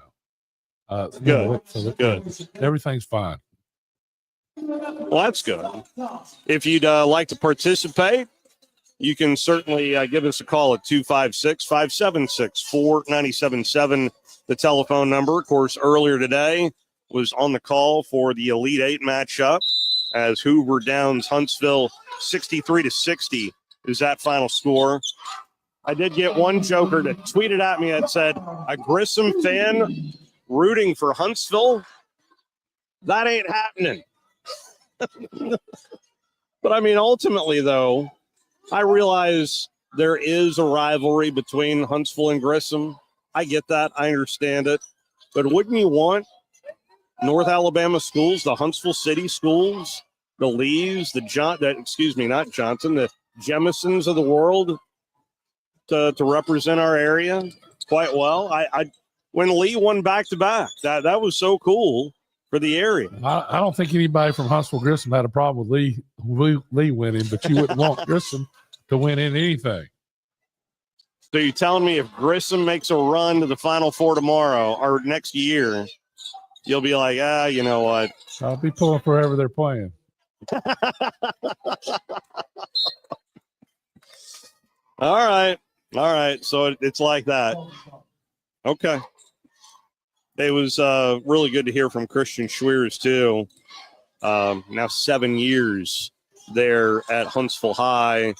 now. Good. Good. Everything's fine. Well, that's good. If you'd like to participate, you can certainly give us a call at 256-576-4977, the telephone number. Of course, earlier today was on the call for the Elite Eight matchup as Hoover downs Huntsville 63-60 is that final score. I did get one joker that tweeted at me that said, a Grissom fan rooting for Huntsville? That ain't happening. But, I mean, ultimately, though, I realize there is a rivalry between Huntsville and Grissom. I get that. I understand it. But wouldn't you want North Alabama schools, the Huntsville City schools, the Lees, the Jemisons of the world to represent our area quite well? When Lee won back-to-back, that was so cool for the area. I don't think anybody from Huntsville Grissom had a problem with Lee winning, but you wouldn't want Grissom to win in anything. So you're telling me if Grissom makes a run to the Final Four tomorrow or next year, you'll be like, you know what? I'll be pulling for whoever they're playing. All right. So it's like that. Okay. It was really good to hear from Christian Schweers, too. Now 7 years there at Huntsville High.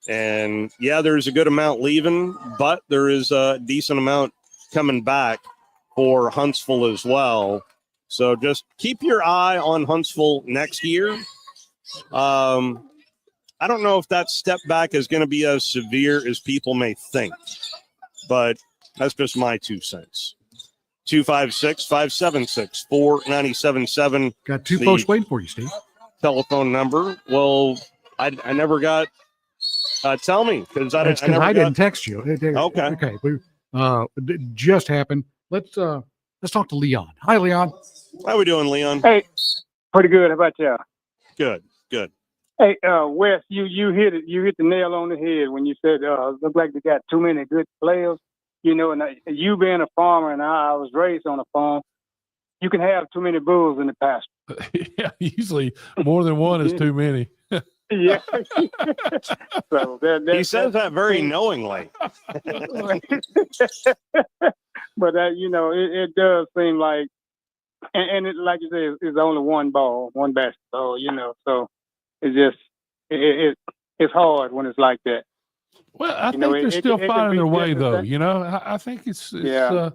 And yeah, there's a good amount leaving, but there is a decent amount coming back for Huntsville as well. So just keep your eye on Huntsville next year. I don't know if that step back is going to be as severe as people may think, but that's just my 2 cents. 256-576-4977. Got two folks waiting for you, Steve. Telephone number. Well, I never got. Tell me, because I didn't text you. Okay. Okay. It just happened. Let's talk to Leon. Hi, Leon. How we doing, Leon? Hey, pretty good. How about you? Good. Hey, Wes, you hit it. You hit the nail on the head when you said look like they got too many good players. You know, and you being a farmer and I was raised on a farm, you can have too many bulls in the pasture. Yeah, usually more than one is too many. Yeah. So he says that very knowingly. But you know, it does seem like, and it, like you say, it's only one basketball. You know, so it's just it's hard when it's like that. Well, I think they're still finding their way, though. You know, I think they're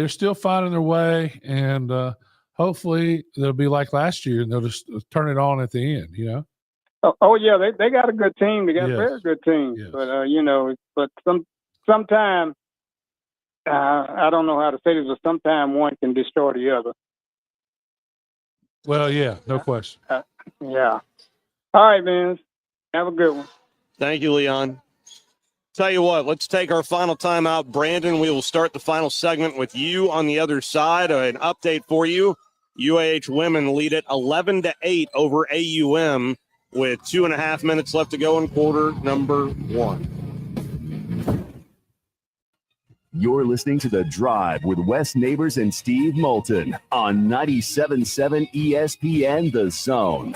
still finding their way, and hopefully they'll be like last year, and they'll just turn it on at the end. You know. Oh yeah, they got a good team. They got a very good team. Yes. But you know, sometimes I don't know how to say this, but sometimes one can destroy the other. Well, yeah, no question. Yeah. All right, man. Have a good one. Thank you, Leon. Tell you what, let's take our final timeout. Brandon, we will start the final segment with you on the other side. An update for you. UAH women lead it 11-8 over AUM with 2.5 minutes left to go in quarter number 1. You're listening to The Drive with Wes Neighbors and Steve Moulton on 97.7 ESPN The Zone.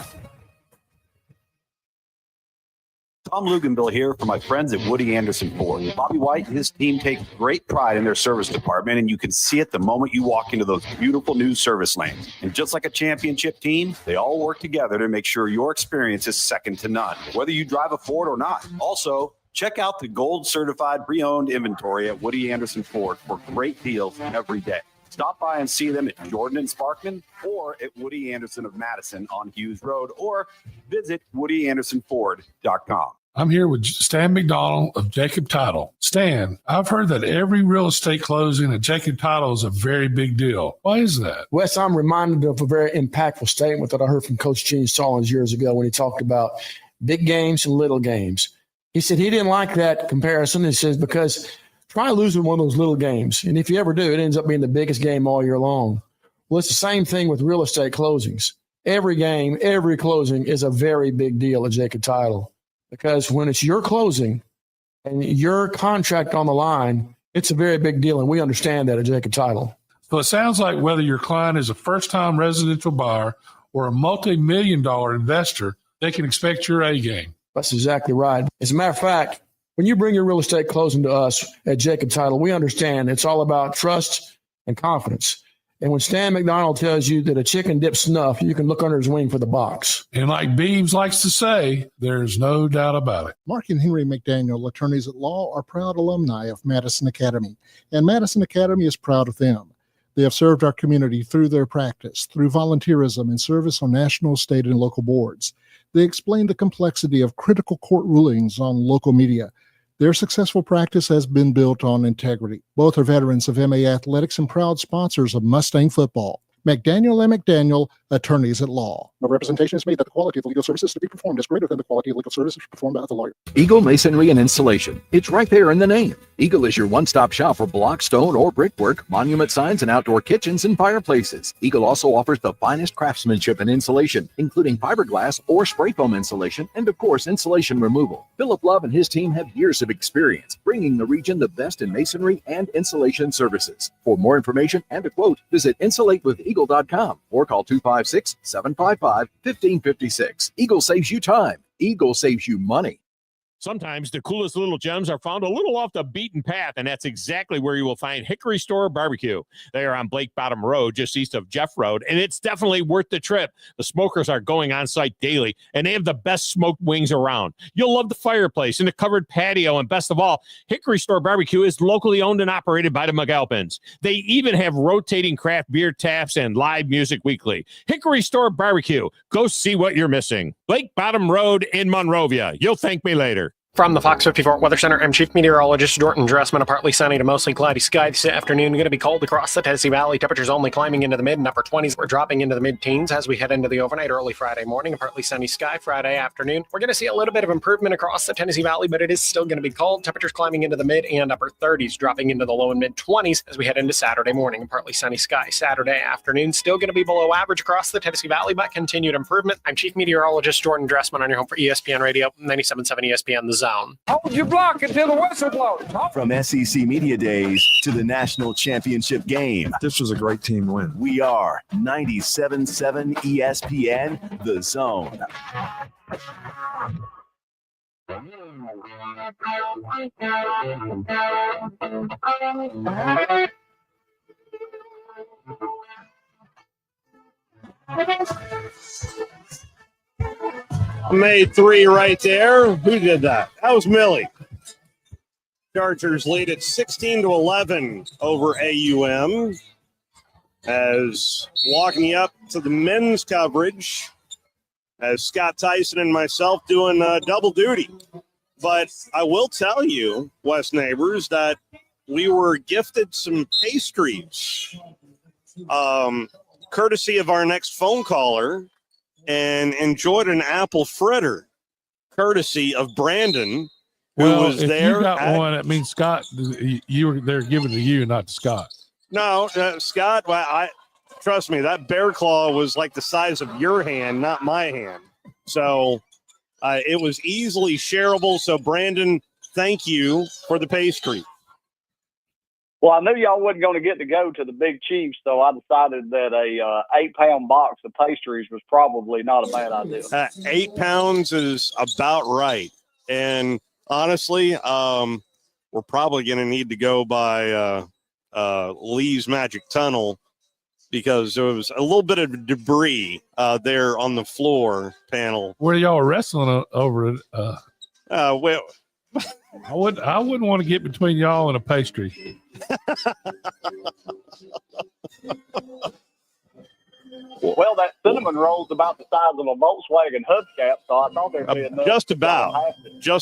Tom Luganville here for my friends at Woody Anderson Ford. Bobby White and his team take great pride in their service department, and you can see it the moment you walk into those beautiful new service lanes. And just like a championship team, they all work together to make sure your experience is second to none, whether you drive a Ford or not. Also, check out the gold certified pre-owned inventory at Woody Anderson Ford for great deals every day. Stop by and see them at Jordan and Sparkman or at Woody Anderson of Madison on Hughes Road, or visit WoodyAndersonFord.com. I'm here with Stan McDonald of Jacob Title. Stan, I've heard that every real estate closing at Jacob Title is a very big deal. Why is that? Wes, I'm reminded of a very impactful statement that I heard from Coach Gene Stallings years ago when he talked about big games and little games. He said he didn't like that comparison. He says, because try losing one of those little games, and if you ever do, it ends up being the biggest game all year long. Well, it's the same thing with real estate closings. Every game, every closing is a very big deal at Jacob Title. Because when it's your closing and your contract on the line, it's a very big deal, and we understand that at Jacob Title. So it sounds like whether your client is a first-time residential buyer or a multi-million-dollar investor, they can expect your A game. That's exactly right. As a matter of fact, when you bring your real estate closing to us at Jacob Title, we understand it's all about trust and confidence. And when Stan McDonald tells you that a chicken dips snuff, you can look under his wing for the box. And like Beeves likes to say, there's no doubt about it. Mark and Henry McDaniel, attorneys at law, are proud alumni of Madison Academy, and Madison Academy is proud of them. They have served our community through their practice, through volunteerism and service on national, state, and local boards. They explain the complexity of critical court rulings on local media. Their successful practice has been built on integrity. Both are veterans of MA Athletics and proud sponsors of Mustang football. McDaniel and McDaniel, attorneys at law. No representation is made that the quality of the legal services to be performed is greater than the quality of legal services performed by the lawyer. Eagle Masonry and Installation. It's right there in the name. Eagle is your one-stop shop for block, stone, or brickwork, monument signs, and outdoor kitchens and fireplaces. Eagle also offers the finest craftsmanship and insulation, including fiberglass or spray foam insulation, and of course, insulation removal. Philip Love and his team have years of experience, bringing the region the best in masonry and insulation services. For more information and a quote, visit insulatewitheagle.com or call 256-755-1556. Eagle saves you time. Eagle saves you money. Sometimes the coolest little gems are found a little off the beaten path, and that's exactly where you will find Hickory Store Barbecue. They are on Blake Bottom Road, just east of Jeff Road, and it's definitely worth the trip. The smokers are going on site daily, and they have the best smoked wings around. You'll love the fireplace and the covered patio, and best of all, Hickory Store Barbecue is locally owned and operated by the McAlpins. They even have rotating craft beer taps and live music weekly. Hickory Store Barbecue. Go see what you're missing. Blake Bottom Road in Monrovia. You'll thank me later. From the Fox 54 Weather Center, I'm Chief Meteorologist Jordan Dressman. A partly sunny to mostly cloudy sky this afternoon. Going to be cold across the Tennessee Valley. Temperatures only climbing into the mid and upper 20s. We're dropping into the mid-teens as we head into the overnight early Friday morning. A partly sunny sky Friday afternoon. We're going to see a little bit of improvement across the Tennessee Valley, but it is still going to be cold. Temperatures climbing into the mid and upper 30s, dropping into the low and mid-20s as we head into Saturday morning. A partly sunny sky Saturday afternoon. Still going to be below average across the Tennessee Valley, but continued improvement. I'm Chief Meteorologist Jordan Dressman on your home for ESPN Radio, 97.7 ESPN The Zone. You block until the whistle blows. From SEC Media Days to the National Championship game. This was a great team win. We are 97.7 ESPN The Zone. Made three right there. Who did that? That was Millie. Chargers lead at 16-11 over AUM. As walking you up to the men's coverage, as Scott Tyson and myself doing double duty. But I will tell you, West Neighbors, that we were gifted some pastries, courtesy of our next phone caller, and enjoyed an apple fritter, courtesy of Brandon, who was if there. You got one. That means Scott. They're giving to you, not to Scott. No, Scott. Well, trust me. That bear claw was like the size of your hand, not my hand. So it was easily shareable. So Brandon, thank you for the pastry. Well, I knew y'all wasn't going to get to go to the Big Chief, so I decided that a 8-pound box of pastries was probably not a bad idea. 8 pounds is about right. And honestly, we're probably going to need to go by Lee's Magic Tunnel because there was a little bit of debris there on the floor panel. Where y'all wrestling over it? Well, I wouldn't want to get between y'all and a pastry. Well, that cinnamon roll's about the size of a Volkswagen hubcap, so I thought there'd be enough. Just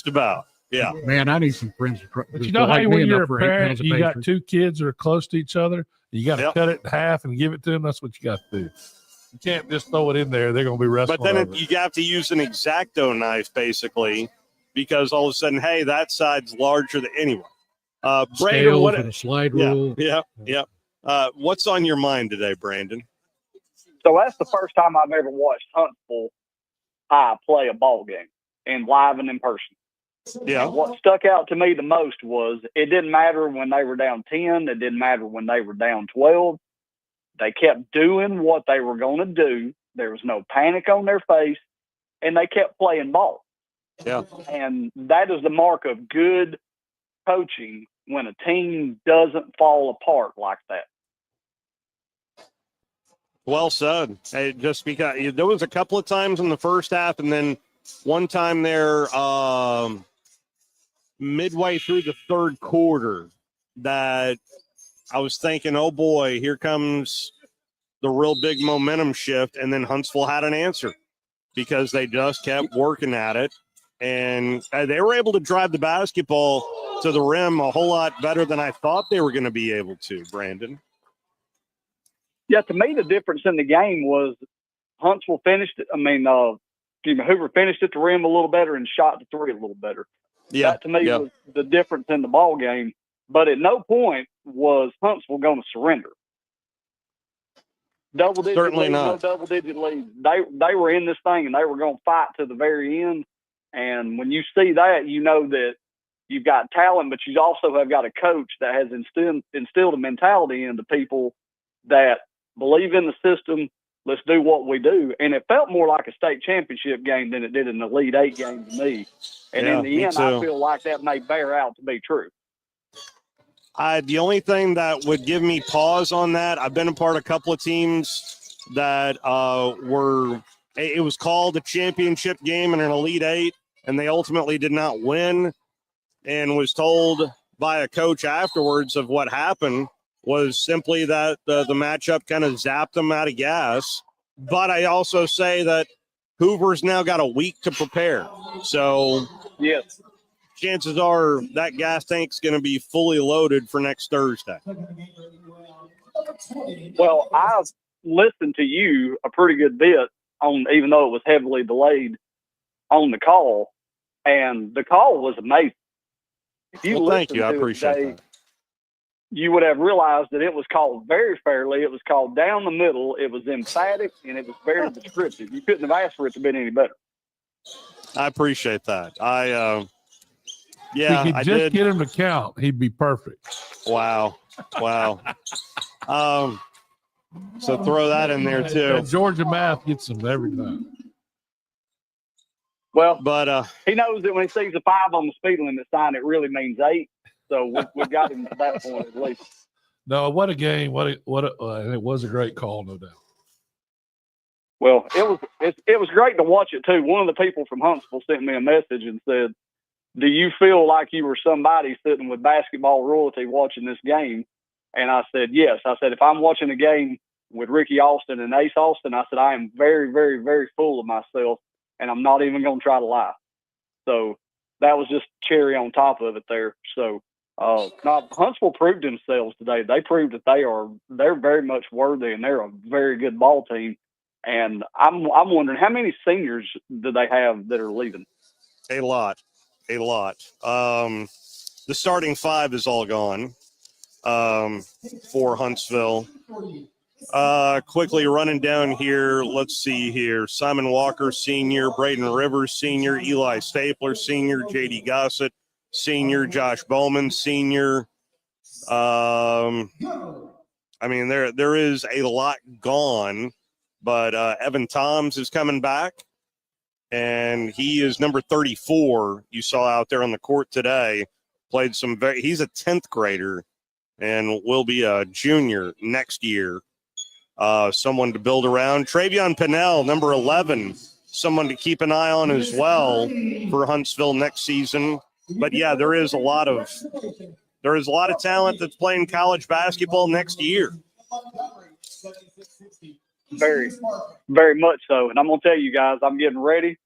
about. Yeah. Man, I need some friends. But you know how when you're a parent, you got two kids that are close to each other, you got to cut it in half and give it to them. That's what you got to do. You can't just throw it in there. They're going to be wrestling. But then you have to use an X-Acto knife, basically, because all of a sudden, hey, that side's larger than anyway. Brandon, what a slide rule? Yeah. What's on your mind today, Brandon? So that's the first time I've ever watched Huntsville High play a ball game and live and in person. Yeah. And what stuck out to me the most was it didn't matter when they were down 10. It didn't matter when they were down 12. They kept doing what they were going to do. There was no panic on their face, and they kept playing ball. Yeah. And that is the mark of good coaching when a team doesn't fall apart like that. Well said. Hey, just because there was a couple of times in the first half, and then one time there midway through the third quarter that I was thinking, oh boy, here comes the real big momentum shift. And then Huntsville had an answer because they just kept working at it. And they were able to drive the basketball to the rim a whole lot better than I thought they were going to be able to, Brandon. Yeah, to me, the difference in the game was Huntsville finished it. Hoover finished at the rim a little better and shot the three a little better. Yeah. That to me was the difference in the ball game. But at no point was Huntsville going to surrender. Certainly not. No double-digit lead. They were in this thing, and they were going to fight to the very end. And when you see that, you know that you've got talent, but you also have got a coach that has instilled a mentality into people that believe in the system, Let's do what we do. And it felt more like a state championship game than it did an Elite Eight game to me. And Yeah, in the me end, too. I feel like that may bear out to be true. The only thing that would give me pause on that, I've been a part of a couple of teams that it was called a championship game in an Elite Eight, and they ultimately did not win, and was told by a coach afterwards of what happened was simply that the matchup kind of zapped them out of gas. But I also say that Hoover's now got a week to prepare. So yes, chances are that gas tank's going to be fully loaded for next Thursday. Well, I've listened to you a pretty good bit on, even though it was heavily delayed on the call, and the call was amazing. If you Well, thank listened you. I to it appreciate today, that. you would have realized that it was called very fairly. It was called down the middle. It was emphatic, and it was very descriptive. You couldn't have asked for it to be any better. I appreciate that. If Yeah, you could I just did. get him to count, he'd be perfect. Wow. So throw that in there too. That Georgia math gets him every time. Well, but he knows that when he sees a 5 on the speed limit sign, it really means 8. So we've got him to that point at least. No, what a game! And it was a great call, no doubt. Well, it was great to watch it too. One of the people from Huntsville sent me a message and said, "Do you feel like you were somebody sitting with basketball royalty watching this game?" And I said, yes. I said, if I'm watching a game with Ricky Austin and Ace Austin, I said, I am very, very, very full of myself, and I'm not even going to try to lie. So that was just cherry on top of it there. So Huntsville proved themselves today. They proved that they're very much worthy, and they're a very good ball team. And I'm wondering, how many seniors do they have that are leaving? A lot. The starting 5 is all gone for Huntsville. Quickly running down here, let's see here. Simon Walker, senior. Braden Rivers, senior. Eli Stapler, senior. J.D. Gossett, senior. Josh Bowman, senior. There is a lot gone, but Evan Toms is coming back, and he is number 34 you saw out there on the court today. Played he's a 10th grader and will be a junior next year. Someone to build around. Travion Pinnell, number 11, someone to keep an eye on as well for Huntsville next season. But yeah, there is a lot of talent that's playing college basketball next year. Very, very much so. And I'm going to tell you guys, I'm getting ready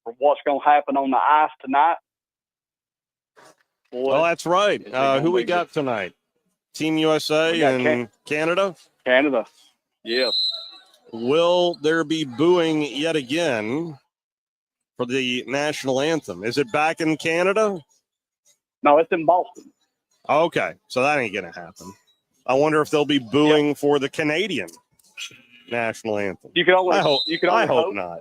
for what's going to happen on the ice tonight. Boy, well, that's right. Who we got tonight? Team USA and Canada? Canada, yeah. Will there be booing yet again for the national anthem? Is it back in Canada? No, it's in Boston. Okay, so that ain't going to happen. I wonder if they'll be booing for the Canadian national anthem. You can only, I hope not.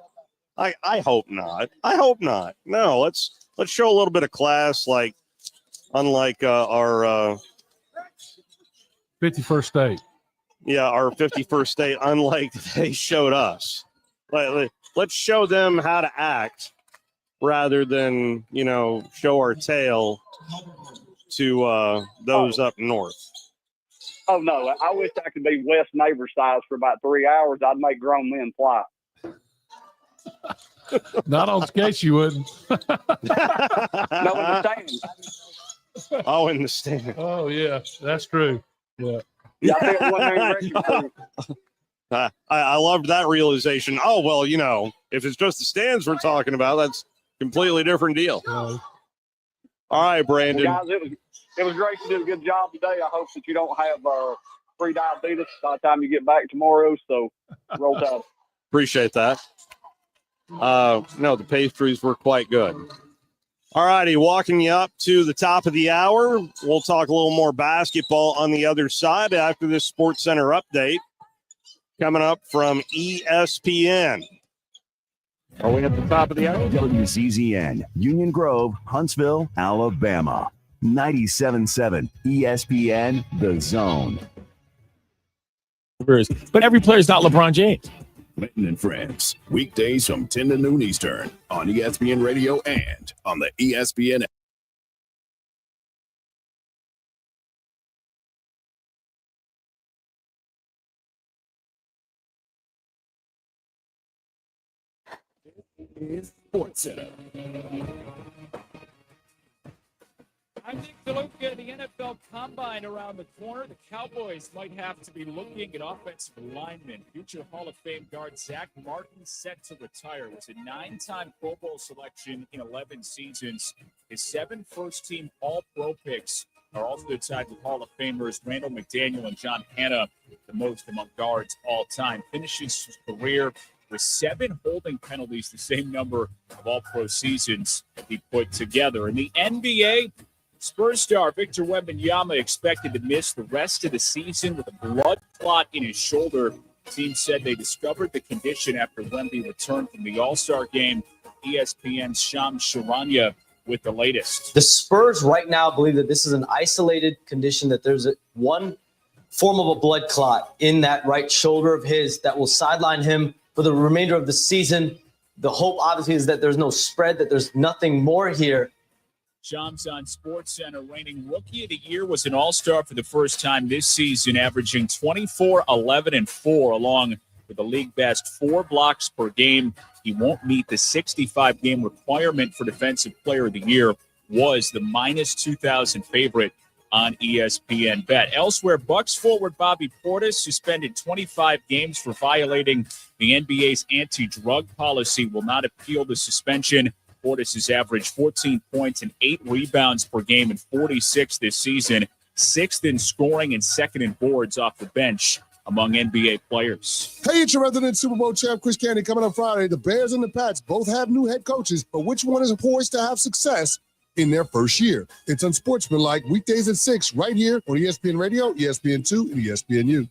I hope not. I hope not. No, let's show a little bit of class, like unlike our 51st state. Yeah, our 51st state, unlike they showed us. Let's show them how to act rather than, show our tail to those up north. Oh, no. I wish I could be West neighbor size for about 3 hours. I'd make grown men fly. Not on skates, you wouldn't. No, in the stands. Oh, in the stand. Oh, yeah, that's true. Yeah. Yeah, I think one main record too. I loved that realization. Oh, well, if it's just the stands we're talking about, that's a completely different deal. All right, Brandon. Well, guys, it was great to do a good job today. I hope that you don't have pre-diabetes by the time you get back tomorrow. So roll tide. Appreciate that. No, the pastries were quite good. All righty, walking you up to the top of the hour. We'll talk a little more basketball on the other side after this Sports Center update coming up from ESPN. Are we at the top of the hour? WCZN, Union Grove, Huntsville, Alabama. 97.7 ESPN, The Zone. receivers, but every player is not LeBron James. Clinton and Friends, weekdays from 10 to noon Eastern on ESPN Radio and on the ESPN app. Sports Center. I'm Nick DeLuca. The NFL Combine around the corner. The Cowboys might have to be looking at offensive linemen. Future Hall of Fame guard Zach Martin set to retire. Was a 9-time Pro Bowl selection in 11 seasons. His 7 first-team All-Pro picks are also tied with Hall of Famers Randall McDaniel and John Hanna, the most among guards all time. Finishes his career with 7 holding penalties, the same number of All-Pro seasons he put together. In the NBA, Spurs star Victor Wembanyama expected to miss the rest of the season with a blood clot in his shoulder. The team said they discovered the condition after Wemby returned from the All-Star game. ESPN's Shams Charania with the latest. The Spurs right now believe that this is an isolated condition, that there's one form of a blood clot in that right shoulder of his that will sideline him for the remainder of the season. The hope, obviously, is that there's no spread, that there's nothing more here. Shams on SportsCenter, reigning Rookie of the Year, was an All-Star for the first time this season, averaging 24, 11, and 4, along with the league best 4 blocks per game. He won't meet the 65-game requirement for Defensive Player of the Year, was the minus 2,000 favorite on ESPN Bet. Elsewhere, Bucks forward Bobby Portis suspended 25 games for violating the NBA's anti-drug policy, will not appeal the suspension. Portis has averaged 14 points and 8 rebounds per game in 46 this season, 6th in scoring and 2nd in boards off the bench among NBA players. Hey, it's your resident Super Bowl champ, Chris Candy, coming up Friday. The Bears and the Pats both have new head coaches, but which one is poised to have success in their first year? It's Unsportsmanlike, weekdays at 6, right here on ESPN Radio, ESPN2, and ESPNU.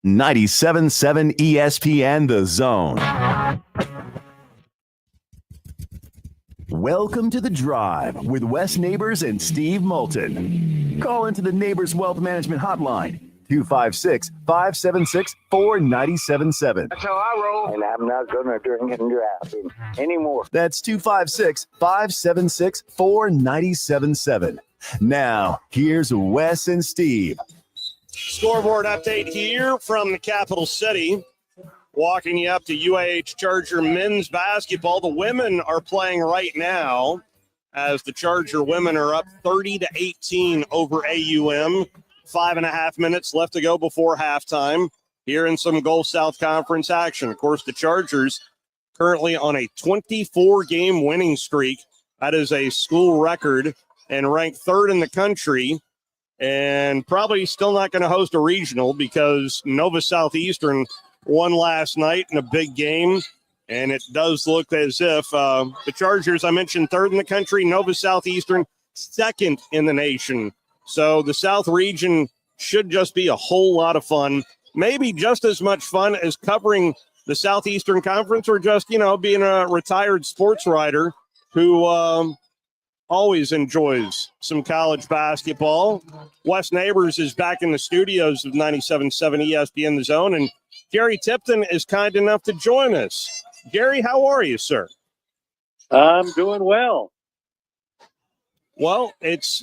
97.7 ESPN The Zone. Welcome to The Drive with Wes Neighbors and Steve Moulton. Call into the Neighbors Wealth Management Hotline, 256-576-4977. That's how I roll. And I'm not going to drink and drive anymore. That's 256-576-4977. Now, here's Wes and Steve. Scoreboard update here from the capital city. Walking you up to UAH Charger men's basketball. The women are playing right now as the Charger women are up 30-18 over AUM. 5.5 minutes left to go before halftime here in some Gulf South Conference action. Of course, the Chargers currently on a 24-game winning streak. That is a school record and ranked 3rd in the country, and probably still not going to host a regional because Nova Southeastern won last night in a big game, and it does look as if the Chargers, I mentioned, 3rd in the country, Nova Southeastern 2nd in the nation. So the South region should just be a whole lot of fun, maybe just as much fun as covering the Southeastern Conference or just, being a retired sports writer who always enjoys some college basketball. Wes Neighbors is back in the studios of 97.7 ESPN The Zone, and Gary Tipton is kind enough to join us. Gary, how are you, sir? I'm doing well. Well, as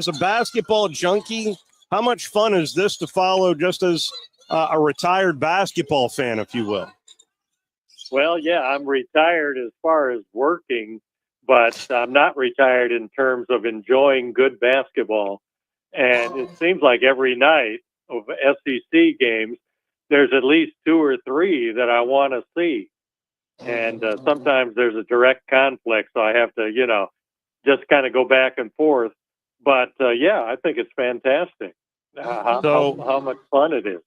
a basketball junkie, how much fun is this to follow just as a retired basketball fan, if you will? Well, yeah, I'm retired as far as working, but I'm not retired in terms of enjoying good basketball. And it seems like every night of SEC games, there's at least 2 or 3 that I want to see. And sometimes there's a direct conflict, so I have to, just kind of go back and forth. But, yeah, I think it's fantastic how much fun it is.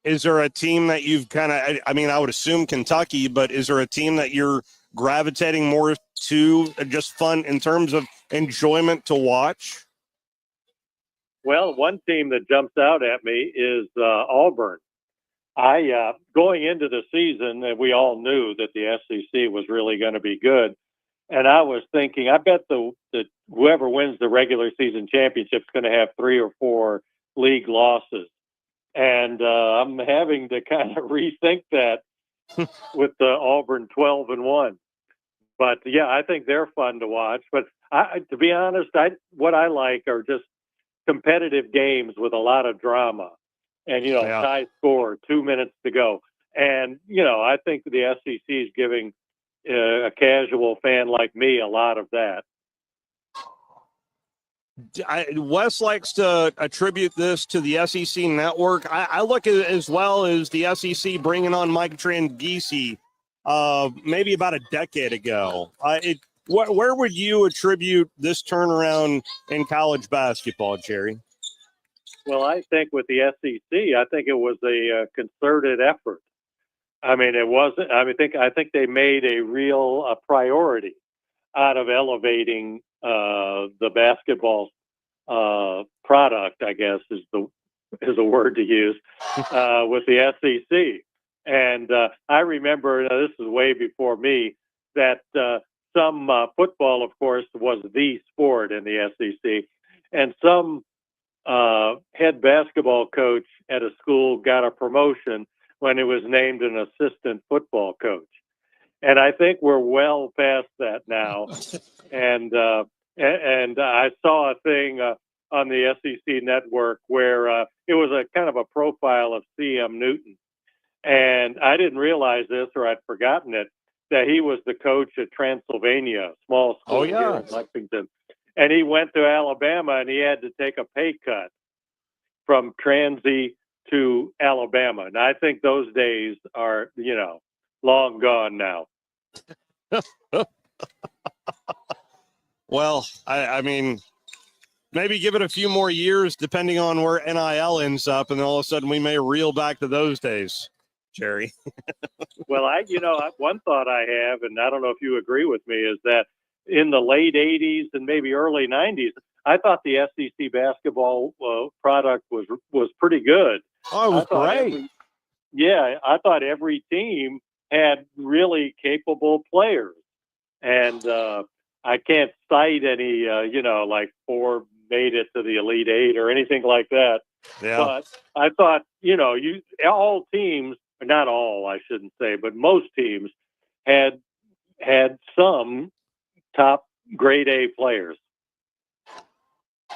Is there a team that you've I would assume Kentucky, but is there a team that you're gravitating more to, just fun in terms of enjoyment to watch? Well, one team that jumps out at me is Auburn. Going into the season, we all knew that the SEC was really going to be good. And I was thinking, I bet the whoever wins the regular season championship is going to have 3 or 4 league losses. And I'm having to kind of rethink that with the Auburn 12-1. But yeah, I think they're fun to watch. But to be honest, what I like are just competitive games with a lot of drama, and tie score, 2 minutes to go. And I think the SEC is giving a casual fan like me a lot of that. Wes likes to attribute this to the SEC network. I look at it as well as the SEC bringing on Mike Tranghese maybe about a decade ago. Where would you attribute this turnaround in college basketball, Jerry? Well, I think with the SEC, I think it was a concerted effort. I mean, it wasn't. I think they made a real priority out of elevating the basketball product, I guess is a word to use, with the SEC. And I remember, this is way before me, that some football, of course, was the sport in the SEC, and some head basketball coach at a school got a promotion when he was named an assistant football coach. And I think we're well past that now. And I saw a thing on the SEC network where it was a kind of a profile of C.M. Newton. And I didn't realize this, or I'd forgotten it, that he was the coach at Transylvania, a small school here in Lexington. And he went to Alabama, and he had to take a pay cut from Transy to Alabama. And I think those days are, long gone now. Well, I mean, maybe give it a few more years, depending on where NIL ends up, and then all of a sudden we may reel back to those days, Jerry. Well, one thought I have, and I don't know if you agree with me, is that in the late 80s and maybe early 90s, I thought the SEC basketball product was pretty good. Oh, it was great. I thought every team had really capable players. And I can't cite any, like 4 made it to the Elite 8 or anything like that. Yeah. But I thought, all teams, not all, I shouldn't say, but most teams had some top grade A players.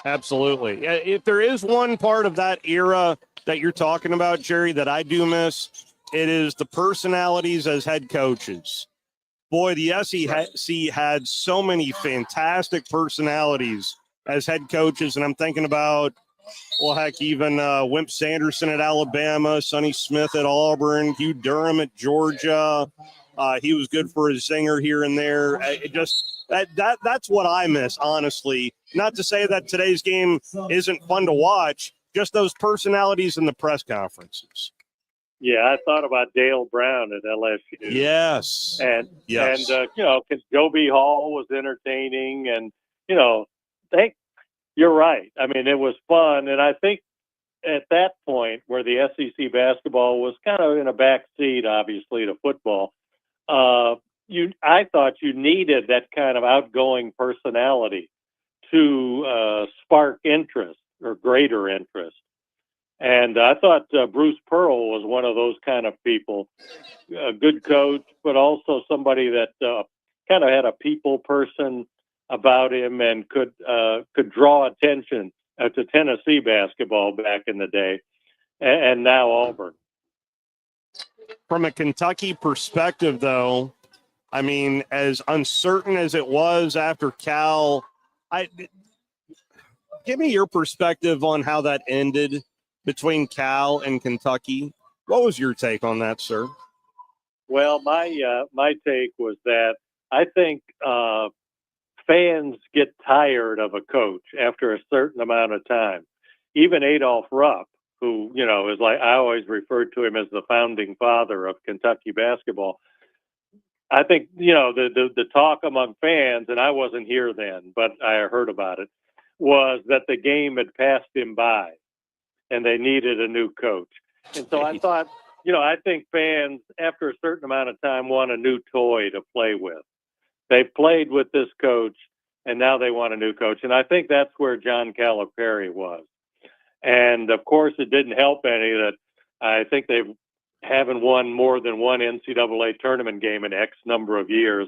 Absolutely. If there is one part of that era that you're talking about, Jerry, that I do miss, it is the personalities as head coaches. Boy, the SEC had so many fantastic personalities as head coaches, and I'm thinking about, well, heck, even Wimp Sanderson at Alabama, Sonny Smith at Auburn, Hugh Durham at Georgia. He was good for a zinger here and there. That's what I miss, honestly. Not to say that today's game isn't fun to watch, just those personalities in the press conferences. Yeah, I thought about Dale Brown at LSU. Yes. And Joby Hall was entertaining, and, you're right. I mean, it was fun. And I think at that point where the SEC basketball was kind of in a back seat, obviously, to football, I thought you needed that kind of outgoing personality to spark interest or greater interest. And I thought Bruce Pearl was one of those kind of people, a good coach, but also somebody that kind of had a people person about him and could draw attention to Tennessee basketball back in the day, and now Auburn. From a Kentucky perspective, though, I mean, as uncertain as it was after Cal, give me your perspective on how that ended between Cal and Kentucky. What was your take on that, sir? Well, my take was that I think fans get tired of a coach after a certain amount of time. Even Adolph Rupp, who, is like, I always referred to him as the founding father of Kentucky basketball. I think, the talk among fans, and I wasn't here then, but I heard about it, was that the game had passed him by and they needed a new coach. And so I thought, I think fans, after a certain amount of time, want a new toy to play with. They played with this coach, and now they want a new coach. And I think that's where John Calipari was. And, of course, it didn't help any that I think they haven't won more than one NCAA tournament game in X number of years.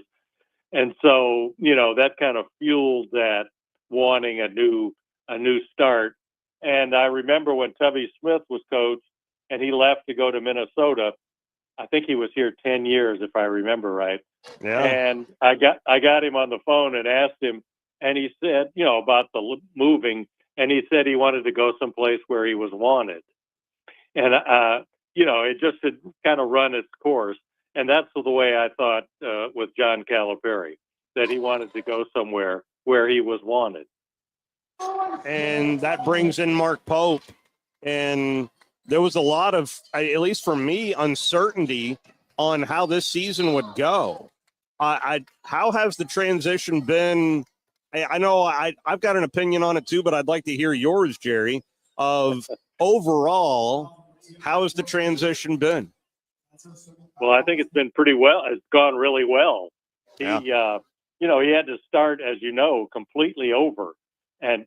And so, that kind of fueled that wanting a new start. And I remember when Tubby Smith was coach and he left to go to Minnesota. I think he was here 10 years, if I remember right. Yeah. And I got him on the phone and asked him, and he said, about the moving, and he said he wanted to go someplace where he was wanted. And, it just had kind of run its course. And that's the way I thought with John Calipari, that he wanted to go somewhere where he was wanted. And that brings in Mark Pope. And there was a lot of, at least for me, uncertainty on how this season would go. How has the transition been? I know I've got an opinion on it too, but I'd like to hear yours, Jerry, of overall, how has the transition been? Well, I think it's been pretty well. It's gone really well. He, Yeah. He had to start, as you know, completely over, and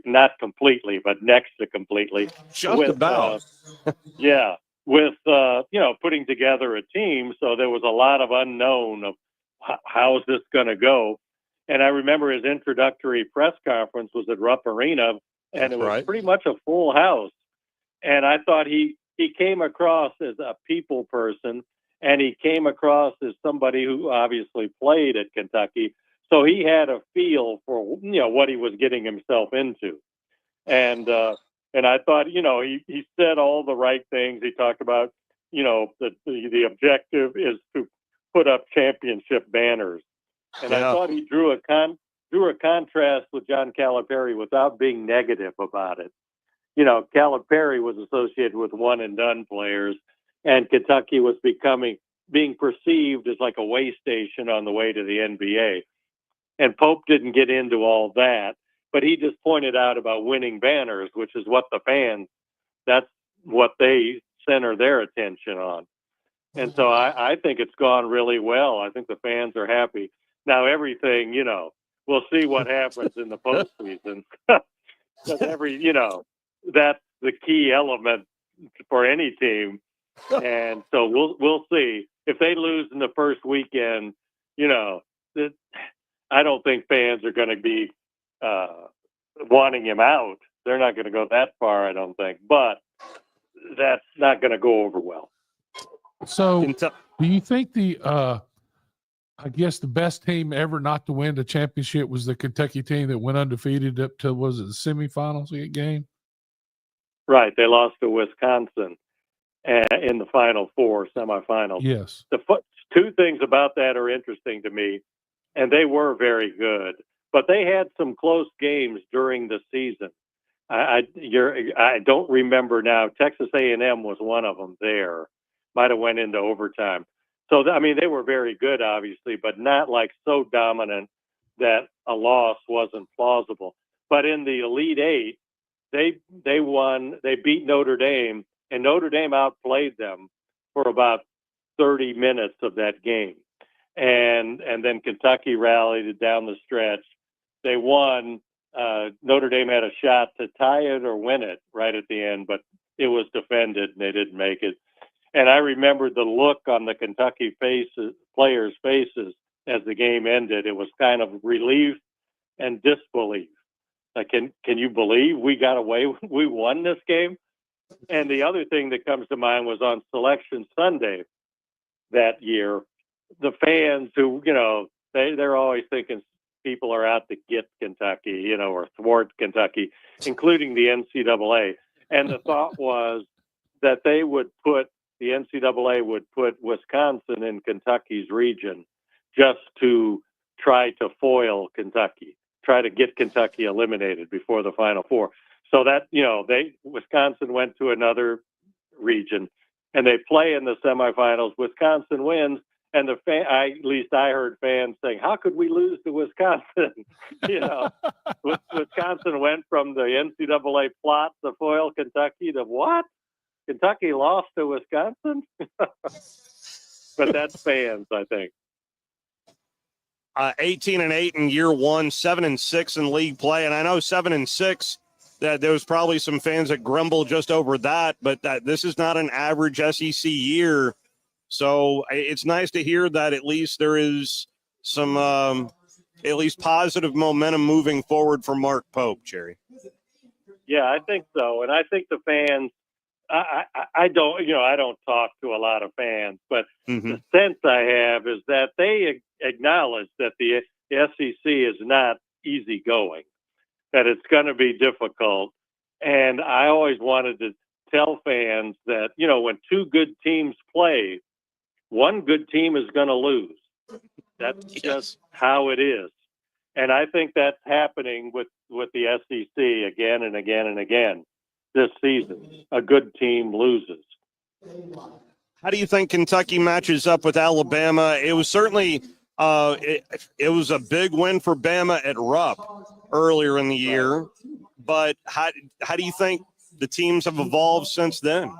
not completely, but next to completely. Just about. With putting together a team. So there was a lot of unknown of how's this going to go. And I remember his introductory press conference was at Rupp Arena, and it was pretty much a full house. And I thought he came across as a people person, and he came across as somebody who obviously played at Kentucky. So he had a feel for, what he was getting himself into. And I thought, he said all the right things. He talked about, the objective is to put up championship banners. And I thought he drew a contrast with John Calipari without being negative about it. Calipari was associated with one and done players, and Kentucky was being perceived as like a way station on the way to the NBA. And Pope didn't get into all that, but he just pointed out about winning banners, which is what the fans, that's what they center their attention on. And so I think it's gone really well. I think the fans are happy. Now everything, we'll see what happens in the postseason. Because that's the key element for any team. And so we'll see. If they lose in the first weekend, I don't think fans are going to be wanting him out. They're not going to go that far, I don't think. But that's not going to go over well. So, do you think the best team ever not to win the championship was the Kentucky team that went undefeated up to, was it the semifinals game? Right. They lost to Wisconsin in the Final Four semifinals. Yes. The two things about that are interesting to me, and they were very good, but they had some close games during the season. I don't remember now. Texas A&M was one of them there. Might have went into overtime. So, they were very good, obviously, but not like so dominant that a loss wasn't plausible. But in the Elite Eight, they won. They beat Notre Dame, and Notre Dame outplayed them for about 30 minutes of that game. And then Kentucky rallied down the stretch. They won. Notre Dame had a shot to tie it or win it right at the end, but it was defended, and they didn't make it. And I remember the look on the Kentucky players' faces as the game ended. It was kind of relief and disbelief. Like, can you believe we got away? We won this game? And the other thing that comes to mind was on Selection Sunday that year, the fans who, they're always thinking people are out to get Kentucky, or thwart Kentucky, including the NCAA. And the thought was that the NCAA would put Wisconsin in Kentucky's region just to try to foil Kentucky, try to get Kentucky eliminated before the Final Four. So that, Wisconsin went to another region and they play in the semifinals. Wisconsin wins. And at least I heard fans saying, how could we lose to Wisconsin? Wisconsin went from the NCAA plot to foil Kentucky to what? Kentucky lost to Wisconsin? But that's fans, I think. 18-8 in year one, 7-6 in league play. And I know 7-6, that there was probably some fans that grumble just over that, but this is not an average SEC year. So it's nice to hear that at least there is some at least positive momentum moving forward for Mark Pope, Jerry. Yeah, I think so. And I think the fans, I don't talk to a lot of fans, but the sense I have is that they acknowledge that the SEC is not easygoing, that it's going to be difficult. And I always wanted to tell fans that, when two good teams play, one good team is going to lose. That's just how it is. And I think that's happening with the SEC again and again and again this season. A good team loses. How do you think Kentucky matches up with Alabama? It was certainly it was a big win for Bama at Rupp earlier in the year. But how do you think the teams have evolved since then?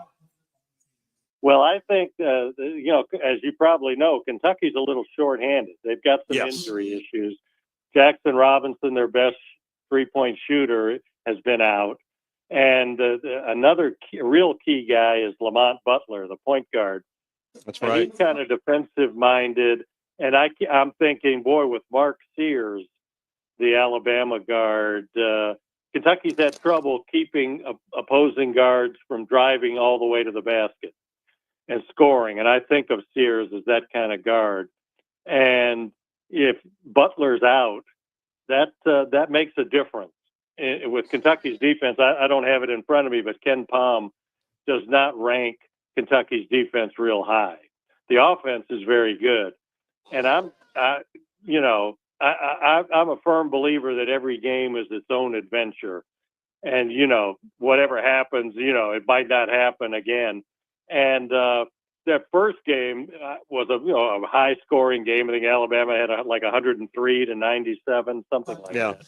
Well, I think, as you probably know, Kentucky's a little shorthanded. They've got some injury issues. Jackson Robinson, their best three-point shooter, has been out. And another real key guy is Lamont Butler, the point guard. That's right. And he's kind of defensive-minded. And I'm thinking, boy, with Mark Sears, the Alabama guard, Kentucky's had trouble keeping opposing guards from driving all the way to the basket and scoring. And I think of Sears as that kind of guard. And if Butler's out, that makes a difference. With Kentucky's defense, I don't have it in front of me, but Ken Palm does not rank Kentucky's defense real high. The offense is very good. And I'm a firm believer that every game is its own adventure. And, whatever happens, it might not happen again. And that first game was a high-scoring game. I think Alabama had 103-97, something like that.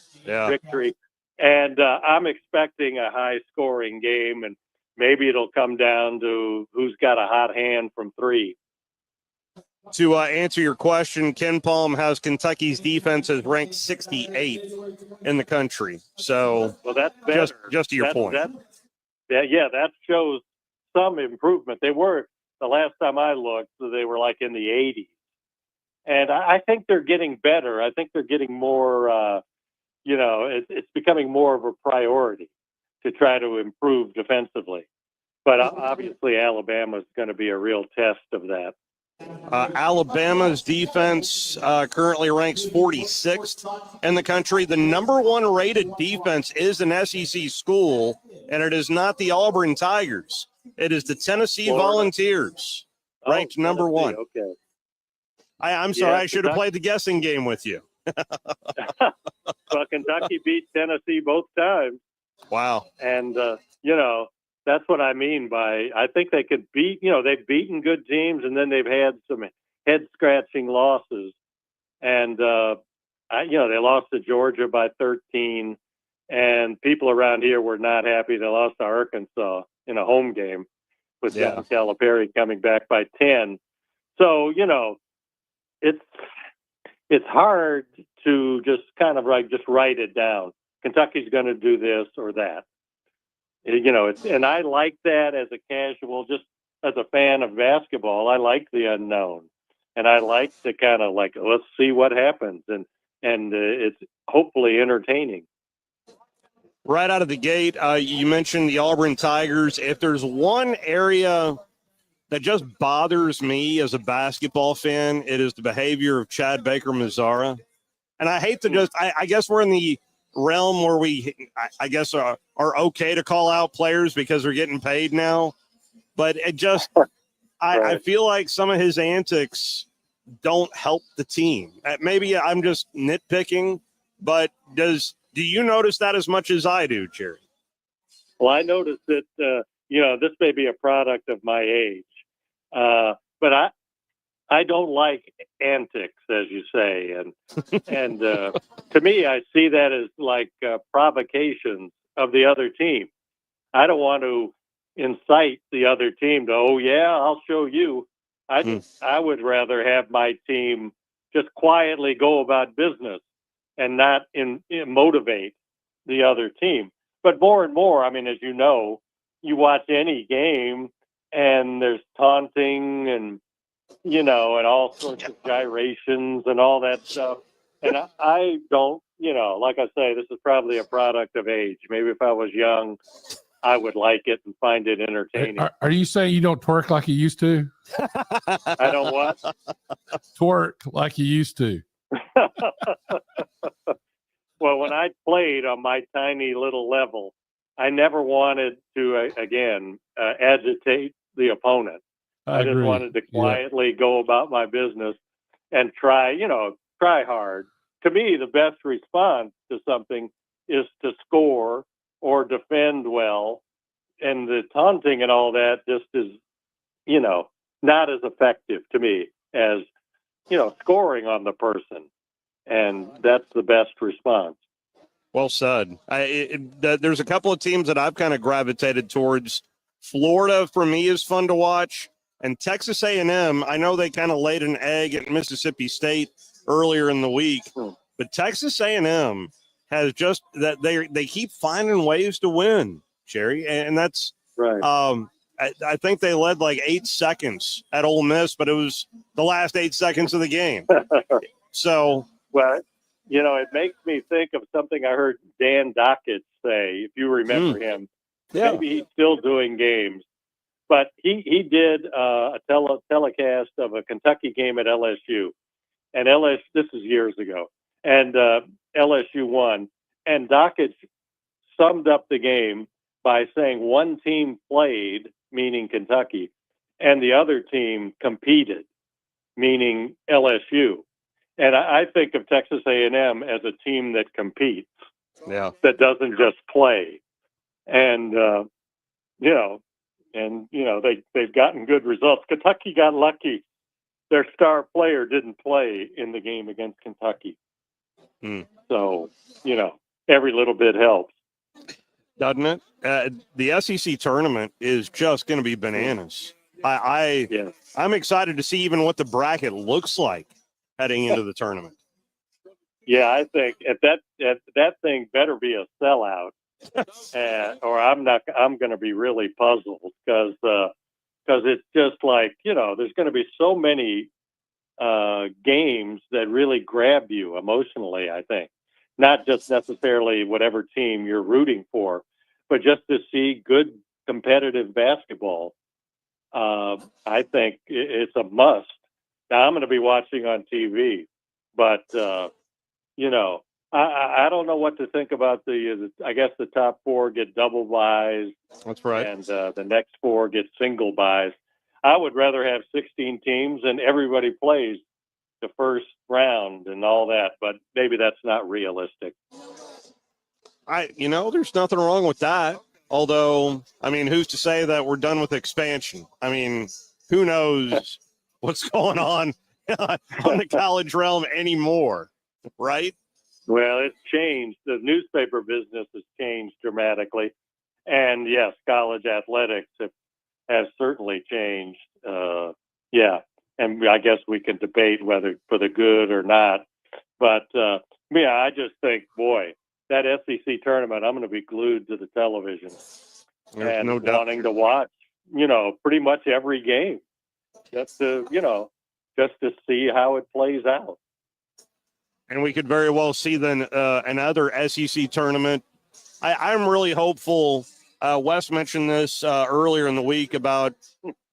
Victory. And I'm expecting a high-scoring game, and maybe it'll come down to who's got a hot hand from three. To answer your question, Ken Palm has Kentucky's defense as ranked 68th in the country. So, well, that's better. Just to your point. That shows some improvement. They were, the last time I looked, they were like in the 80s. And I think they're getting better. I think they're getting more, it's becoming more of a priority to try to improve defensively. But obviously Alabama is going to be a real test of that. Alabama's defense currently ranks 46th in the country. The number one rated defense is an SEC school, and it is not the Auburn Tigers. It is the Tennessee Volunteers, ranked number one. Okay. I'm sorry, I should have played the guessing game with you. Well, Kentucky beat Tennessee both times. Wow. And, that's what I mean by, I think they could beat, they've beaten good teams, and then they've had some head-scratching losses. And, they lost to Georgia by 13, and people around here were not happy. They lost to Arkansas in a home game with John Calipari coming back by 10. So, it's hard to just kind of just write it down. Kentucky's going to do this or that. And I like that as a casual, just as a fan of basketball. I like the unknown, and I like to kind of let's see what happens, and it's hopefully entertaining. Right out of the gate, you mentioned the Auburn Tigers. If there's one area that just bothers me as a basketball fan, it is the behavior of Chad Baker-Mazara. And I hate to I guess we're in the realm where we, I guess, are okay to call out players because they're getting paid now. But it just, I feel like some of his antics don't help the team. Maybe I'm just nitpicking, but do you notice that as much as I do, Jerry? Well, I noticed that, this may be a product of my age, but I don't like antics, as you say, and to me, I see that as provocations of the other team. I don't want to incite the other team to, I'll show you. I would rather have my team just quietly go about business and not motivate the other team. But more and more, I mean, as you know, you watch any game and there's taunting and, and all sorts of gyrations and all that stuff. And I don't, like I say, this is probably a product of age. Maybe if I was young, I would like it and find it entertaining. Are you saying you don't twerk like you used to? I don't what? Twerk like you used to. Well, when I played on my tiny little level, I never wanted to, agitate the opponent. I just agree. wanted to quietly go about my business and try hard. To me, the best response to something is to score or defend well. And the taunting and all that just is, not as effective to me as, scoring on the person. And that's the best response. Well said. There's a couple of teams that I've kind of gravitated towards. Florida, for me, is fun to watch. And Texas A&M, I know they kind of laid an egg at Mississippi State earlier in the week. But Texas A&M has just that they keep finding ways to win, Jerry. And that's right. I think they led like 8 seconds at Ole Miss, but it was the last 8 seconds of the game. So, well, it makes me think of something I heard Dan Dockett say, if you remember him. Yeah. Maybe he's still doing games. But he did a telecast of a Kentucky game at LSU. And this is years ago. And LSU won. And Dockett summed up the game by saying one team played, meaning Kentucky, and the other team competed, meaning LSU. And I think of Texas A&M as a team that competes, that doesn't just play. And, they've gotten good results. Kentucky got lucky. Their star player didn't play in the game against Kentucky. So, every little bit helps. Doesn't it? The SEC tournament is just going to be bananas. I'm excited to see even what the bracket looks like heading into the tournament. Yeah, I think that thing better be a sellout, or I'm going to be really puzzled because it's just like there's going to be so many games that really grab you emotionally. I think not just necessarily whatever team you're rooting for, but just to see good competitive basketball. I think it's a must. Now I'm going to be watching on TV, but I don't know what to think about I guess the top 4 get double buys. That's right. And the next 4 get single buys. I would rather have 16 teams and everybody plays the first round and all that, but maybe that's not realistic. There's nothing wrong with that. Although, I mean, who's to say that we're done with expansion? I mean, who knows what's going on the college realm anymore, right? Well, it's changed. The newspaper business has changed dramatically. And yes, college athletics have certainly changed. And I guess we can debate whether for the good or not. But, I just think, boy, that SEC tournament, I'm going to be glued to the television. There's and no doubt. wanting to watch, pretty much every game just to see how it plays out. And we could very well see then another SEC tournament. I'm really hopeful. Wes mentioned this earlier in the week about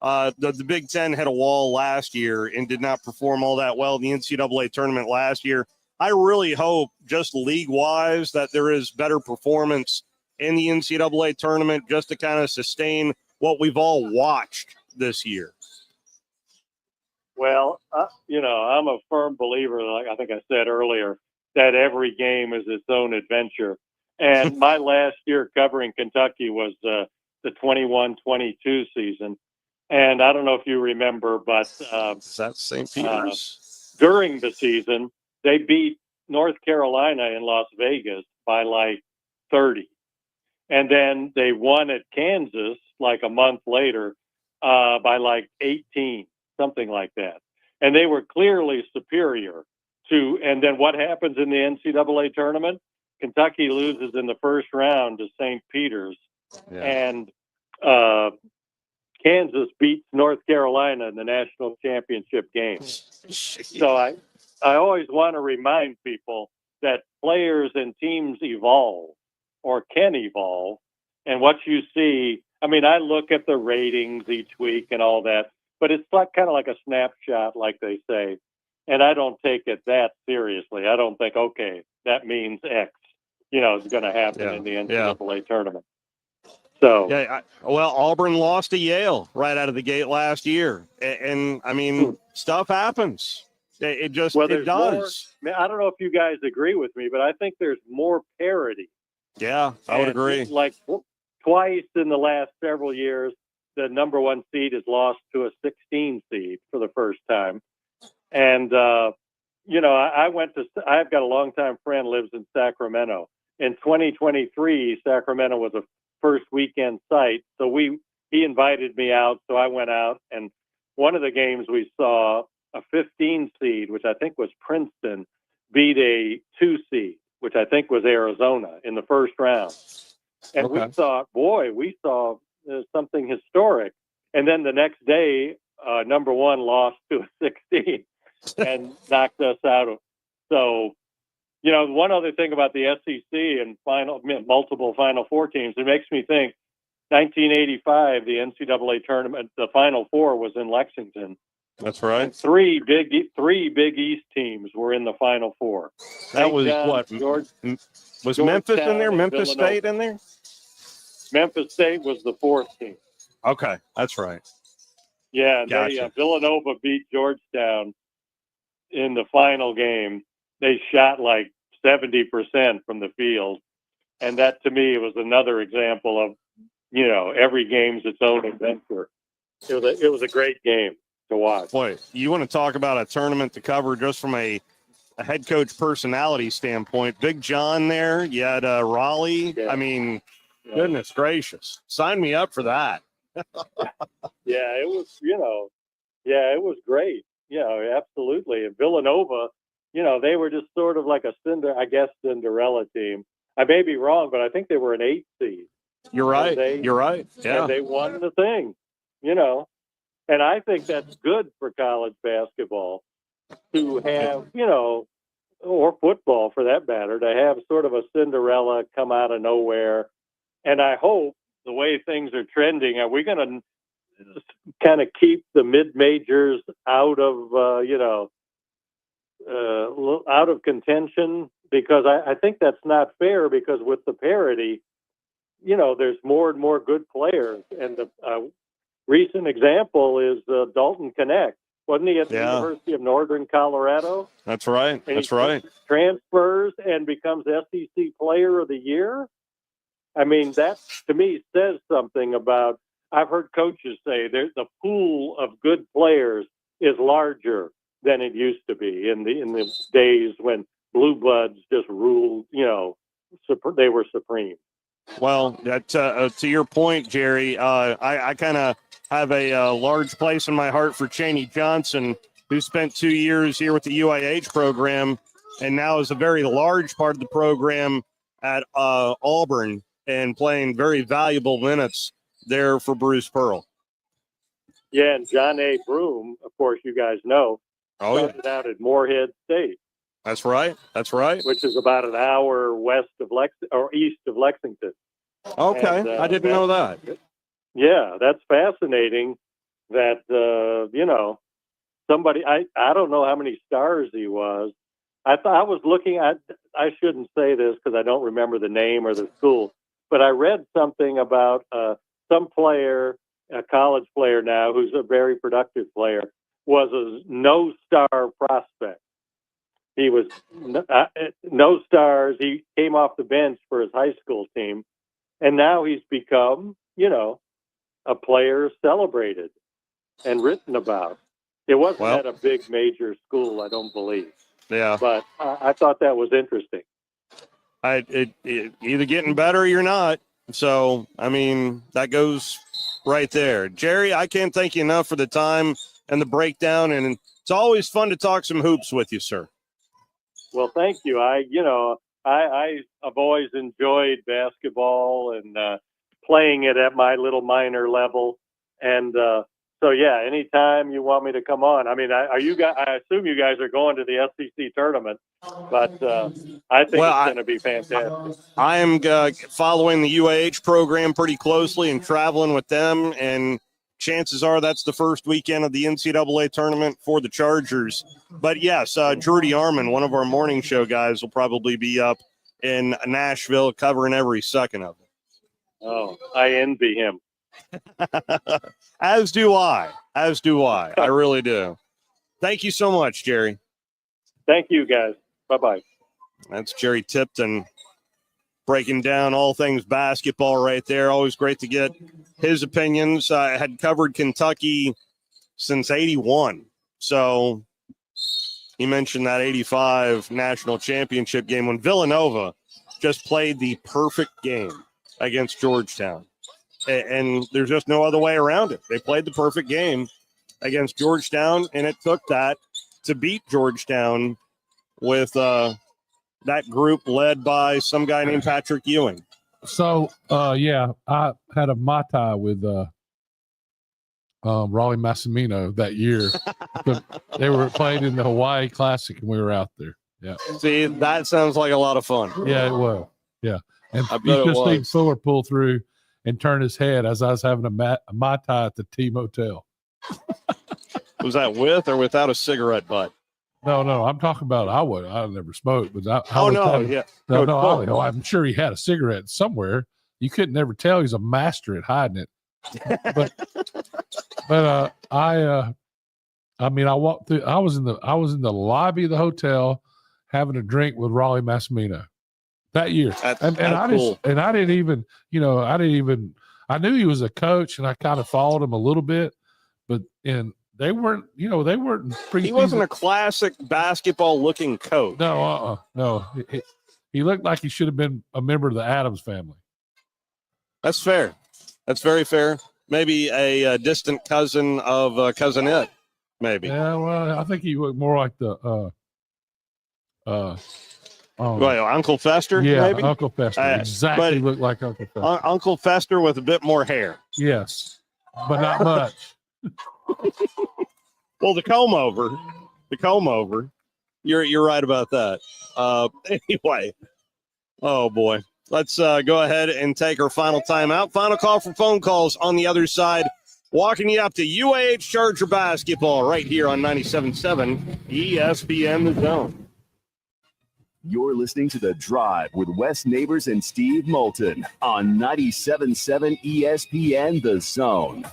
the Big Ten hit a wall last year and did not perform all that well in the NCAA tournament last year. I really hope, just league-wise, that there is better performance in the NCAA tournament just to kind of sustain what we've all watched this year. Well, I'm a firm believer, like I think I said earlier, that every game is its own adventure. And my last year covering Kentucky was the 21-22 season. And I don't know if you remember, but is that St. Peter's? During the season, they beat North Carolina in Las Vegas by like 30. And then they won at Kansas like a month later by like 18, something like that. And they were clearly superior and then what happens in the NCAA tournament? Kentucky loses in the first round to St. Peter's, and Kansas beats North Carolina in the national championship game. So I always want to remind people that players and teams evolve or can evolve. And what you see, I mean, I look at the ratings each week and all that, but it's like kind of like a snapshot, like they say. And I don't take it that seriously. I don't think, okay, that means X, is going to happen in the NCAA tournament. So, well, Auburn lost to Yale right out of the gate last year. And I mean, stuff happens. It just it does. I don't know if you guys agree with me, but I think there's more parity. Yeah, I would agree. Like twice in the last several years, the number 1 seed is lost to a 16 seed for the first time. And, I've got a longtime friend lives in Sacramento. In 2023, Sacramento was a first weekend site. So he invited me out. So I went out, and one of the games we saw, a 15 seed, which I think was Princeton, beat a 2 seed, which I think was Arizona in the first round. And we thought, we saw something historic. And then the next day, number 1 lost to a 16 and knocked us out. So, one other thing about the SEC and multiple Final Four teams, it makes me think 1985, the NCAA tournament, the Final Four was in Lexington. That's right. And three Big East teams were in the Final Four. That was what? Was Memphis in there? Memphis State in there? Memphis State was the 4th team. Okay, that's right. Yeah, gotcha. Villanova beat Georgetown in the final game. They shot like 70% from the field. And that, to me, was another example of, every game's its own adventure. It was a great game to watch. Boy, you want to talk about a tournament to cover just from a head coach personality standpoint. Big John there. You had Raleigh. Yeah. I mean, goodness gracious. Sign me up for that. Yeah, it was, it was great. Absolutely. And Villanova, they were just sort of like a Cinderella team. I may be wrong, but I think they were an 8 seed. You're right. You're right. Yeah. And they won the thing, And I think that's good for college basketball to have, or football for that matter, to have sort of a Cinderella come out of nowhere. And I hope the way things are trending, are we going to kind of keep the mid-majors out of, out of contention? Because I think that's not fair, because with the parity, there's more and more good players. And the recent example is Dalton Connect. Wasn't he at the University of Northern Colorado? That's right. And That's right. Transfers and becomes SEC Player of the Year. I mean, that to me says something about. I've heard coaches say the pool of good players is larger than it used to be in the days when blue bloods just ruled. They were supreme. Well, that to your point, Jerry, I kind of have a large place in my heart for Chaney Johnson, who spent 2 years here with the UIH program and now is a very large part of the program at Auburn and playing very valuable minutes there for Bruce Pearl. Yeah, and John A. Broom, of course, you guys know, started out at Morehead State. That's right. That's right. Which is about an hour west of east of Lexington. Okay, and, I didn't know that. Yeah, that's fascinating. That somebody I don't know how many stars he was. I was looking at. I shouldn't say this because I don't remember the name or the school, but I read something about some player, a college player now, who's a very productive player, was a no-star prospect. He was no stars. He came off the bench for his high school team, and now he's become, a player celebrated and written about. It wasn't at a big major school, I don't believe. Yeah. But I thought that was interesting. It either getting better or you're not. So, I mean, that goes right there. Jerry, I can't thank you enough for the time and the breakdown, and it's always fun to talk some hoops with you, sir. Well, thank you. I've always enjoyed basketball and playing it at my little minor level. And so, yeah, anytime you want me to come on. I mean, I assume you guys are going to the SEC tournament, but I think it's going to be fantastic. I am following the UAH program pretty closely and traveling with them, and chances are that's the first weekend of the NCAA tournament for the Chargers. But, yes, Jordy Arman, one of our morning show guys, will probably be up in Nashville covering every second of it. Oh, I envy him. As do I. I really do. Thank you so much, Jerry. Thank you, guys. Bye-bye. That's Jerry Tipton breaking down all things basketball right there. Always great to get his opinions. I had covered Kentucky since 81. So he mentioned that 85 national championship game when Villanova just played the perfect game against Georgetown. And there's just no other way around it. They played the perfect game against Georgetown, and it took that to beat Georgetown with that group led by some guy named Patrick Ewing. So, I had a Mai Tai with Raleigh Massimino that year. They were playing in the Hawaii Classic, and we were out there. Yeah. See, that sounds like a lot of fun. Yeah, it was. Yeah. And I bet you it just was. see Fuller pull through and turn his head as I was having a Mai Tai at the T Motel. Was that with or without a cigarette butt? No, I'm talking about I never smoked, but I'm sure he had a cigarette somewhere. You couldn't never tell. He's a master at hiding it. But I walked through. I was in the lobby of the hotel having a drink with Raleigh Massimino that year, I didn't even, I knew he was a coach, and I kind of followed him a little bit, but they weren't. He wasn't a classic basketball-looking coach. No, no. He looked like he should have been a member of the Addams family. That's fair. That's very fair. Maybe a distant cousin of Cousinette, maybe. Yeah, well, I think he looked more like the Uncle Fester? Yeah, maybe? Uncle Fester. Exactly looked like Uncle Fester. Uncle Fester with a bit more hair. Yes, but not much. Well, the comb over. You're right about that. Anyway, oh boy, let's go ahead and take our final timeout. Final call for phone calls on the other side. Walking you up to UAH Charger basketball right here on 97.7 ESPN The Zone. You're listening to The Drive with Wes Neighbors and Steve Moulton on 97.7 ESPN The Zone.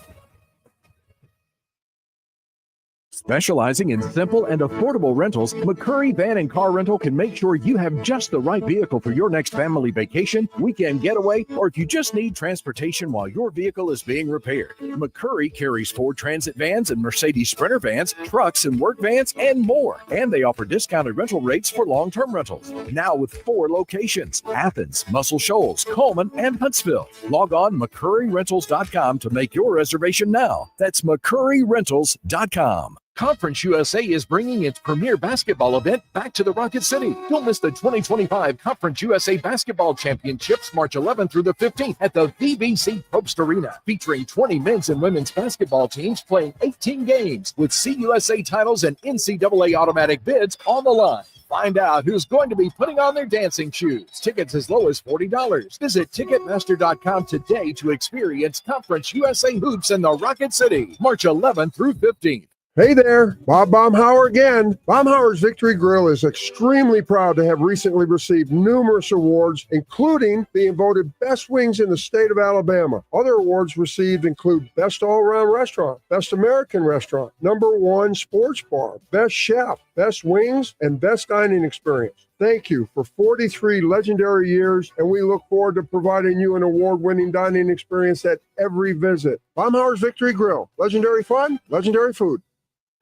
Specializing in simple and affordable rentals, McCurry Van and Car Rental can make sure you have just the right vehicle for your next family vacation, weekend getaway, or if you just need transportation while your vehicle is being repaired. McCurry carries Ford Transit vans and Mercedes Sprinter vans, trucks and work vans, and more. And they offer discounted rental rates for long-term rentals. Now with 4 locations: Athens, Muscle Shoals, Coleman, and Huntsville. Log on McCurryRentals.com to make your reservation now. That's McCurryRentals.com. Conference USA is bringing its premier basketball event back to the Rocket City. Don't miss the 2025 Conference USA Basketball Championships March 11th through the 15th at the VBC Probst Arena, featuring 20 men's and women's basketball teams playing 18 games with CUSA titles and NCAA automatic bids on the line. Find out who's going to be putting on their dancing shoes. Tickets as low as $40. Visit Ticketmaster.com today to experience Conference USA hoops in the Rocket City, March 11th through 15th. Hey there, Bob Baumhauer again. Baumhauer's Victory Grill is extremely proud to have recently received numerous awards, including being voted best wings in the state of Alabama. Other awards received include Best All-Around Restaurant, Best American Restaurant, #1 Sports Bar, Best Chef, Best Wings, and Best Dining Experience. Thank you for 43 legendary years, and we look forward to providing you an award-winning dining experience at every visit. Baumhauer's Victory Grill. Legendary fun, legendary food.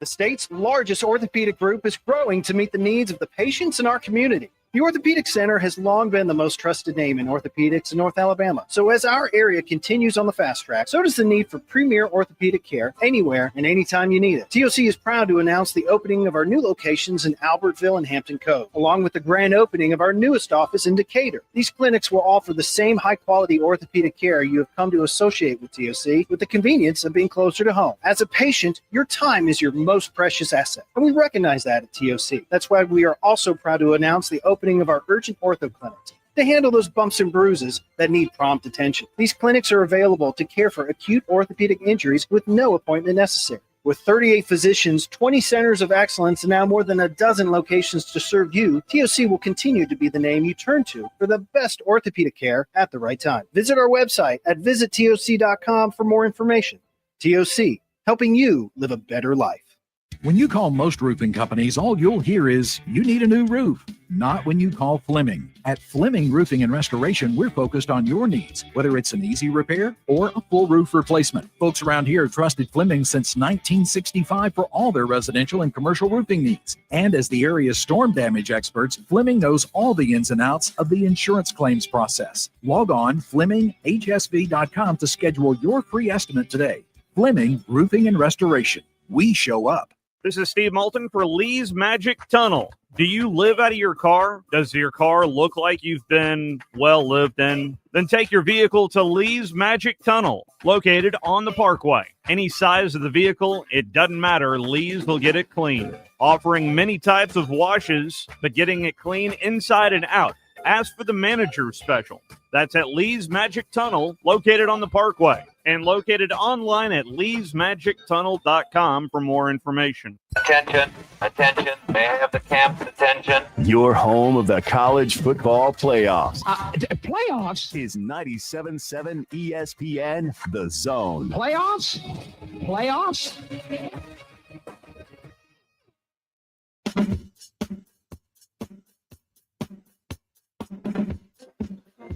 The state's largest orthopedic group is growing to meet the needs of the patients in our community. The Orthopedic Center has long been the most trusted name in orthopedics in North Alabama. So as our area continues on the fast track, so does the need for premier orthopedic care anywhere and anytime you need it. TOC is proud to announce the opening of our new locations in Albertville and Hampton Cove, along with the grand opening of our newest office in Decatur. These clinics will offer the same high-quality orthopedic care you have come to associate with TOC, with the convenience of being closer to home. As a patient, your time is your most precious asset, and we recognize that at TOC. That's why we are also proud to announce the opening of our urgent ortho clinics to handle those bumps and bruises that need prompt attention. These clinics are available to care for acute orthopedic injuries with no appointment necessary. With 38 physicians, 20 centers of excellence, and now more than a dozen locations to serve you, TOC will continue to be the name you turn to for the best orthopedic care at the right time. Visit our website at visittoc.com for more information. TOC, helping you live a better life. When you call most roofing companies, all you'll hear is, you need a new roof. Not when you call Fleming. At Fleming Roofing and Restoration, we're focused on your needs, whether it's an easy repair or a full roof replacement. Folks around here have trusted Fleming since 1965 for all their residential and commercial roofing needs. And as the area's storm damage experts, Fleming knows all the ins and outs of the insurance claims process. Log on FlemingHSV.com to schedule your free estimate today. Fleming Roofing and Restoration. We show up. This is Steve Moulton for Lee's Magic Tunnel. Do you live out of your car? Does your car look like you've been well lived in? Then take your vehicle to Lee's Magic Tunnel, located on the Parkway. Any size of the vehicle, it doesn't matter. Lee's will get it clean. Offering many types of washes, but getting it clean inside and out. Ask for the manager special. That's at Lee's Magic Tunnel, located on the Parkway, and located online at leesmagictunnel.com for more information. Attention, may I have the camp's attention? Your home of the college football playoffs. Playoffs? Is 97.7 ESPN The Zone. Playoffs? Playoffs?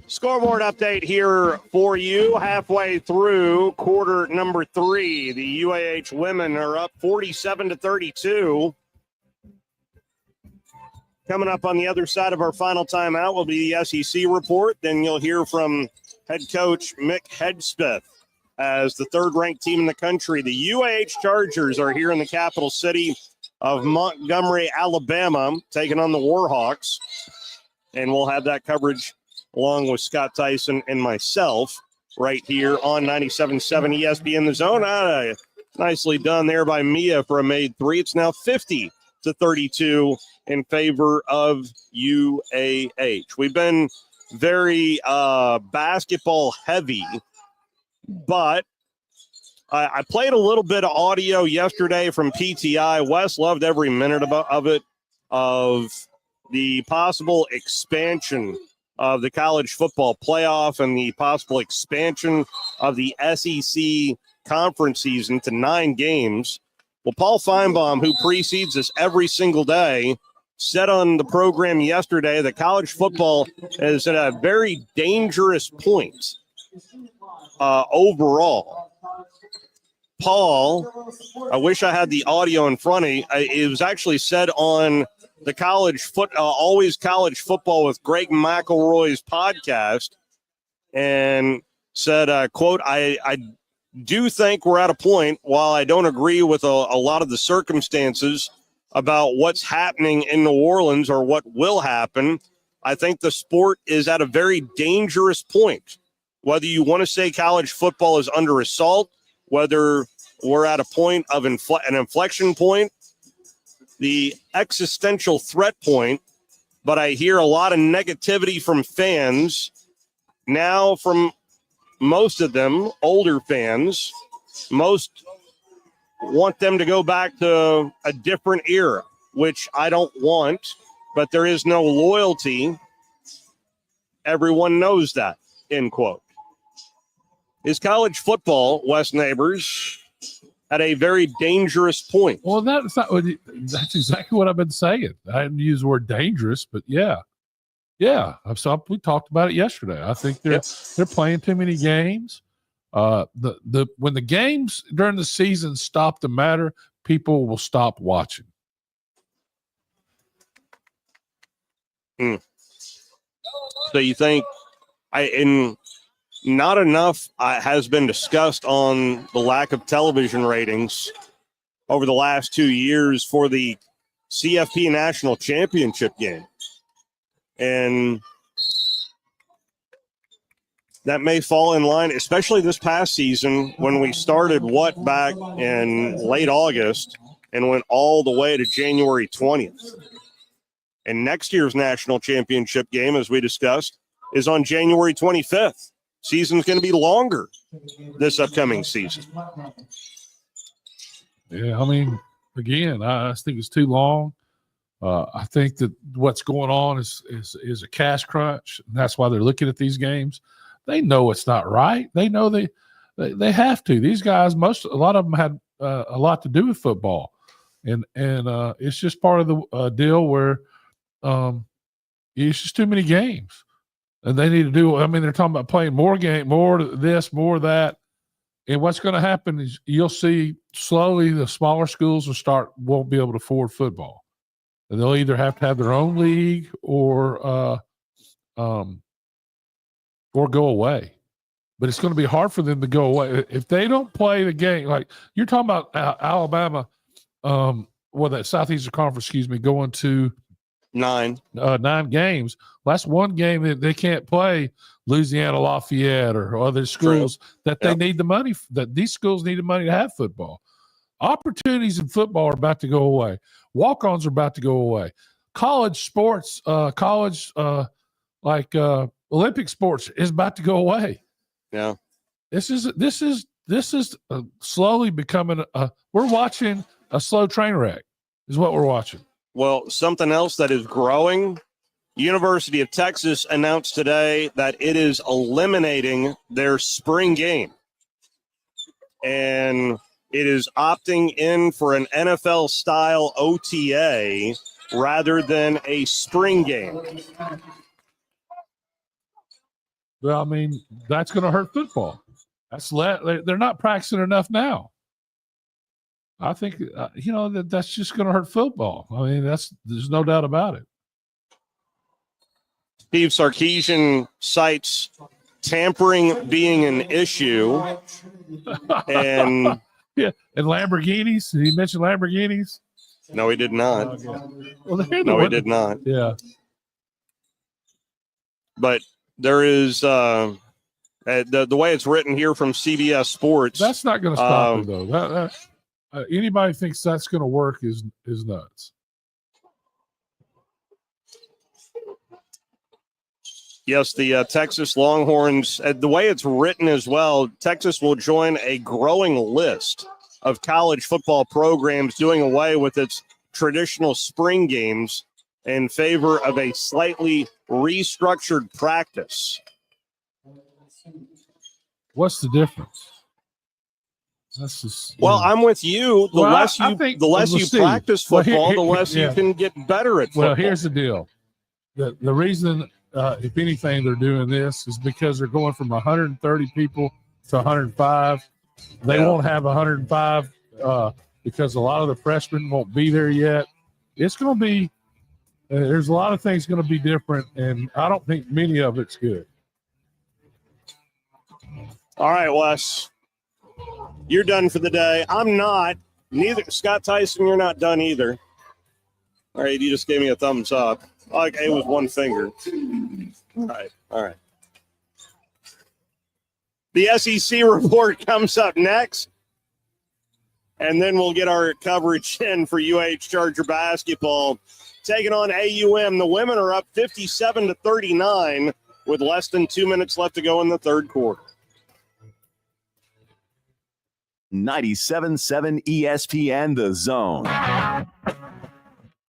Scoreboard update here for you. Halfway through quarter number 3, the UAH women are up 47-32. Coming up on the other side of our final timeout will be the SEC report. Then you'll hear from head coach Mick Hedspeth as the third-ranked team in the country. The UAH Chargers are here in the capital city of Montgomery, Alabama, taking on the Warhawks. And we'll have that coverage along with Scott Tyson and myself right here on 97.7 ESPN The Zone. Nicely done there by Mia for a made three. It's now 50-32 in favor of UAH. We've been very basketball heavy, but I played a little bit of audio yesterday from PTI. Wes loved every minute of it, of the possible expansion of the college football playoff and the possible expansion of the SEC conference season to 9 games. Well, Paul Feinbaum, who precedes us every single day, said on the program yesterday that college football is at a very dangerous point overall. Paul, I wish I had the audio in front of me. It was actually said on the Always College Football with Greg McElroy's podcast, and said, quote, I do think we're at a point, while I don't agree with a lot of the circumstances about what's happening in New Orleans or what will happen, I think the sport is at a very dangerous point. Whether you want to say college football is under assault, whether we're at a point of an inflection point, the existential threat point, but I hear a lot of negativity from fans now, from most of them, older fans. Most want them to go back to a different era, which I don't want, but there is no loyalty. Everyone knows that, end quote. Is college football, West Neighbors, at a very dangerous point? Well, that's exactly what I've been saying. I didn't use the word dangerous, but yeah. We talked about it yesterday. I think they're playing too many games. When the games during the season stop to matter, people will stop watching. So you think not enough has been discussed on the lack of television ratings over the last 2 years for the CFP National Championship game. And that may fall in line, especially this past season when we started back in late August and went all the way to January 20th. And next year's national championship game, as we discussed, is on January 25th. Season's going to be longer this upcoming season. Yeah, I mean, again, I think it's too long. I think that what's going on is a cash crunch. And that's why they're looking at these games. They know it's not right. They know they have to. These guys, a lot of them had a lot to do with football, and it's just part of the deal where it's just too many games, and they need to do. I mean, they're talking about playing more this, more that, and what's going to happen is you'll see slowly the smaller schools won't be able to afford football, and they'll either have to have their own league or go away. But it's going to be hard for them to go away if they don't play the game. Like you're talking about Alabama, that Southeastern Conference, going to 9 games. Well, that's one game that they can't play Louisiana Lafayette or other schools that they need the money, that these schools need the money to have football. Opportunities in football are about to go away. Walk-ons are about to go away. College sports, Olympic sports is about to go away. Yeah. This is slowly becoming we're watching a slow train wreck is what we're watching. Well, something else that is growing, University of Texas announced today that it is eliminating their spring game. And it is opting in for an NFL-style OTA rather than a spring game. Well, I mean, that's going to hurt football. They're not practicing enough now. I think that's just going to hurt football. I mean, there's no doubt about it. Steve Sarkisian cites tampering being an issue, and and Lamborghinis. Did he mention Lamborghinis? No, he did not. Well, he did not. Yeah, but there is the way it's written here from CBS Sports. That's not going to stop it, though. Anybody thinks that's going to work is nuts. Yes, the Texas Longhorns, the way it's written as well, Texas will join a growing list of college football programs doing away with its traditional spring games in favor of a slightly restructured practice. What's the difference? I'm with you. The less you practice football, the less you can get better at football. Well, here's the deal. The reason, if anything, they're doing this is because they're going from 130 people to 105. They won't have 105 because a lot of the freshmen won't be there yet. It's going to be there's a lot of things going to be different, and I don't think many of it's good. All right, Wes. You're done for the day. I'm not. Neither. Scott Tyson, you're not done either. All right, you just gave me a thumbs up. It was one finger. All right. The SEC report comes up next, and then we'll get our coverage in for UH Charger basketball. Taking on AUM. The women are up 57-39 with less than 2 minutes left to go in the third quarter. 97.7 ESPN The Zone.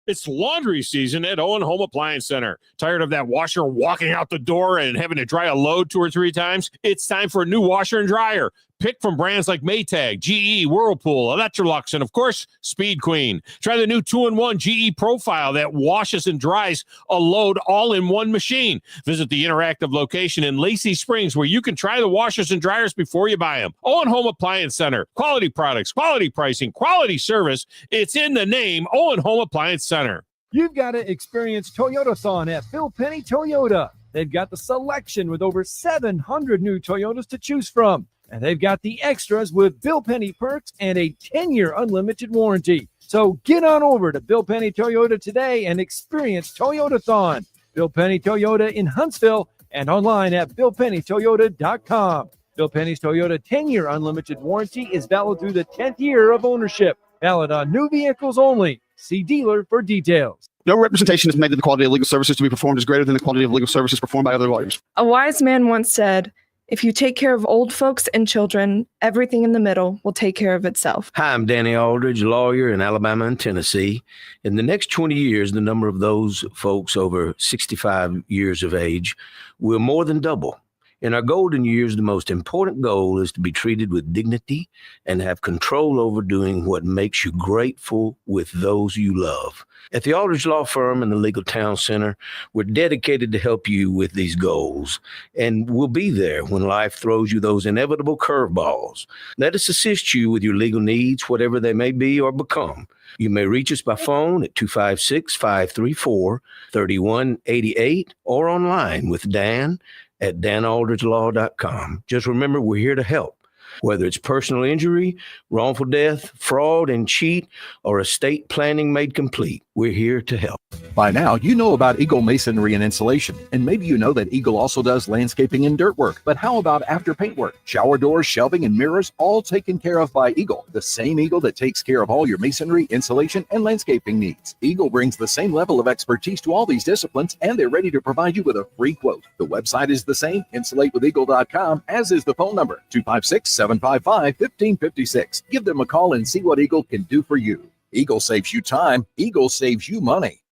It's laundry season at Owen Home Appliance Center. Tired of that washer walking out the door and having to dry a load 2 or 3 times? It's time for a new washer and dryer. Pick from brands like Maytag, GE, Whirlpool, Electrolux, and of course, Speed Queen. Try the new 2-in-1 GE Profile that washes and dries a load all in one machine. Visit the interactive location in Lacey Springs where you can try the washers and dryers before you buy them. Owen Home Appliance Center. Quality products, quality pricing, quality service. It's in the name, Owen Home Appliance Center. You've got to experience Toyotathon at Bill Penny Toyota. They've got the selection with over 700 new Toyotas to choose from. And they've got the extras with Bill Penny perks and a 10-year unlimited warranty. So get on over to Bill Penny Toyota today and experience Toyotathon. Bill Penny Toyota in Huntsville and online at BillPennyToyota.com. Bill Penny's Toyota 10-year unlimited warranty is valid through the 10th year of ownership. Valid on new vehicles only. See dealer for details. No representation is made that the quality of legal services to be performed is greater than the quality of legal services performed by other lawyers. A wise man once said, if you take care of old folks and children, everything in the middle will take care of itself. Hi, I'm Danny Aldridge, lawyer in Alabama and Tennessee. In the next 20 years, the number of those folks over 65 years of age will more than double. In our golden years, the most important goal is to be treated with dignity and have control over doing what makes you grateful with those you love. At the Aldridge Law Firm and the Legal Town Center, we're dedicated to help you with these goals, and we'll be there when life throws you those inevitable curveballs. Let us assist you with your legal needs, whatever they may be or become. You may reach us by phone at 256-534-3188 or online with Dan at danaldridgelaw.com. Just remember, we're here to help. Whether it's personal injury, wrongful death, fraud and cheat, or estate planning made complete, we're here to help. By now, you know about Eagle Masonry and Insulation, and maybe you know that Eagle also does landscaping and dirt work. But how about after paint work? Shower doors, shelving, and mirrors, all taken care of by Eagle, the same Eagle that takes care of all your masonry, insulation, and landscaping needs. Eagle brings the same level of expertise to all these disciplines, and they're ready to provide you with a free quote. The website is the same, insulatewitheagle.com, as is the phone number, 256-755-1556. Give them a call and see what Eagle can do for you. Eagle saves you time. Eagle saves you money.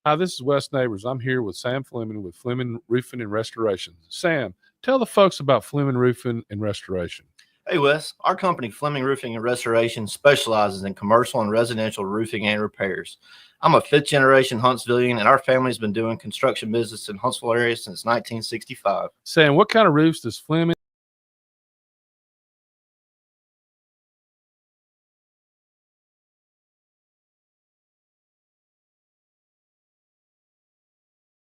Hi, this is Wes Neighbors. I'm here with Sam Fleming with Fleming Roofing and Restoration. Sam, tell the folks about Fleming Roofing and Restoration. Hey, Wes. Our company, Fleming Roofing and Restoration, specializes in commercial and residential roofing and repairs. I'm a fifth-generation Huntsvillian, and our family's been doing construction business in Huntsville area since 1965. Sam, what kind of roofs does Fleming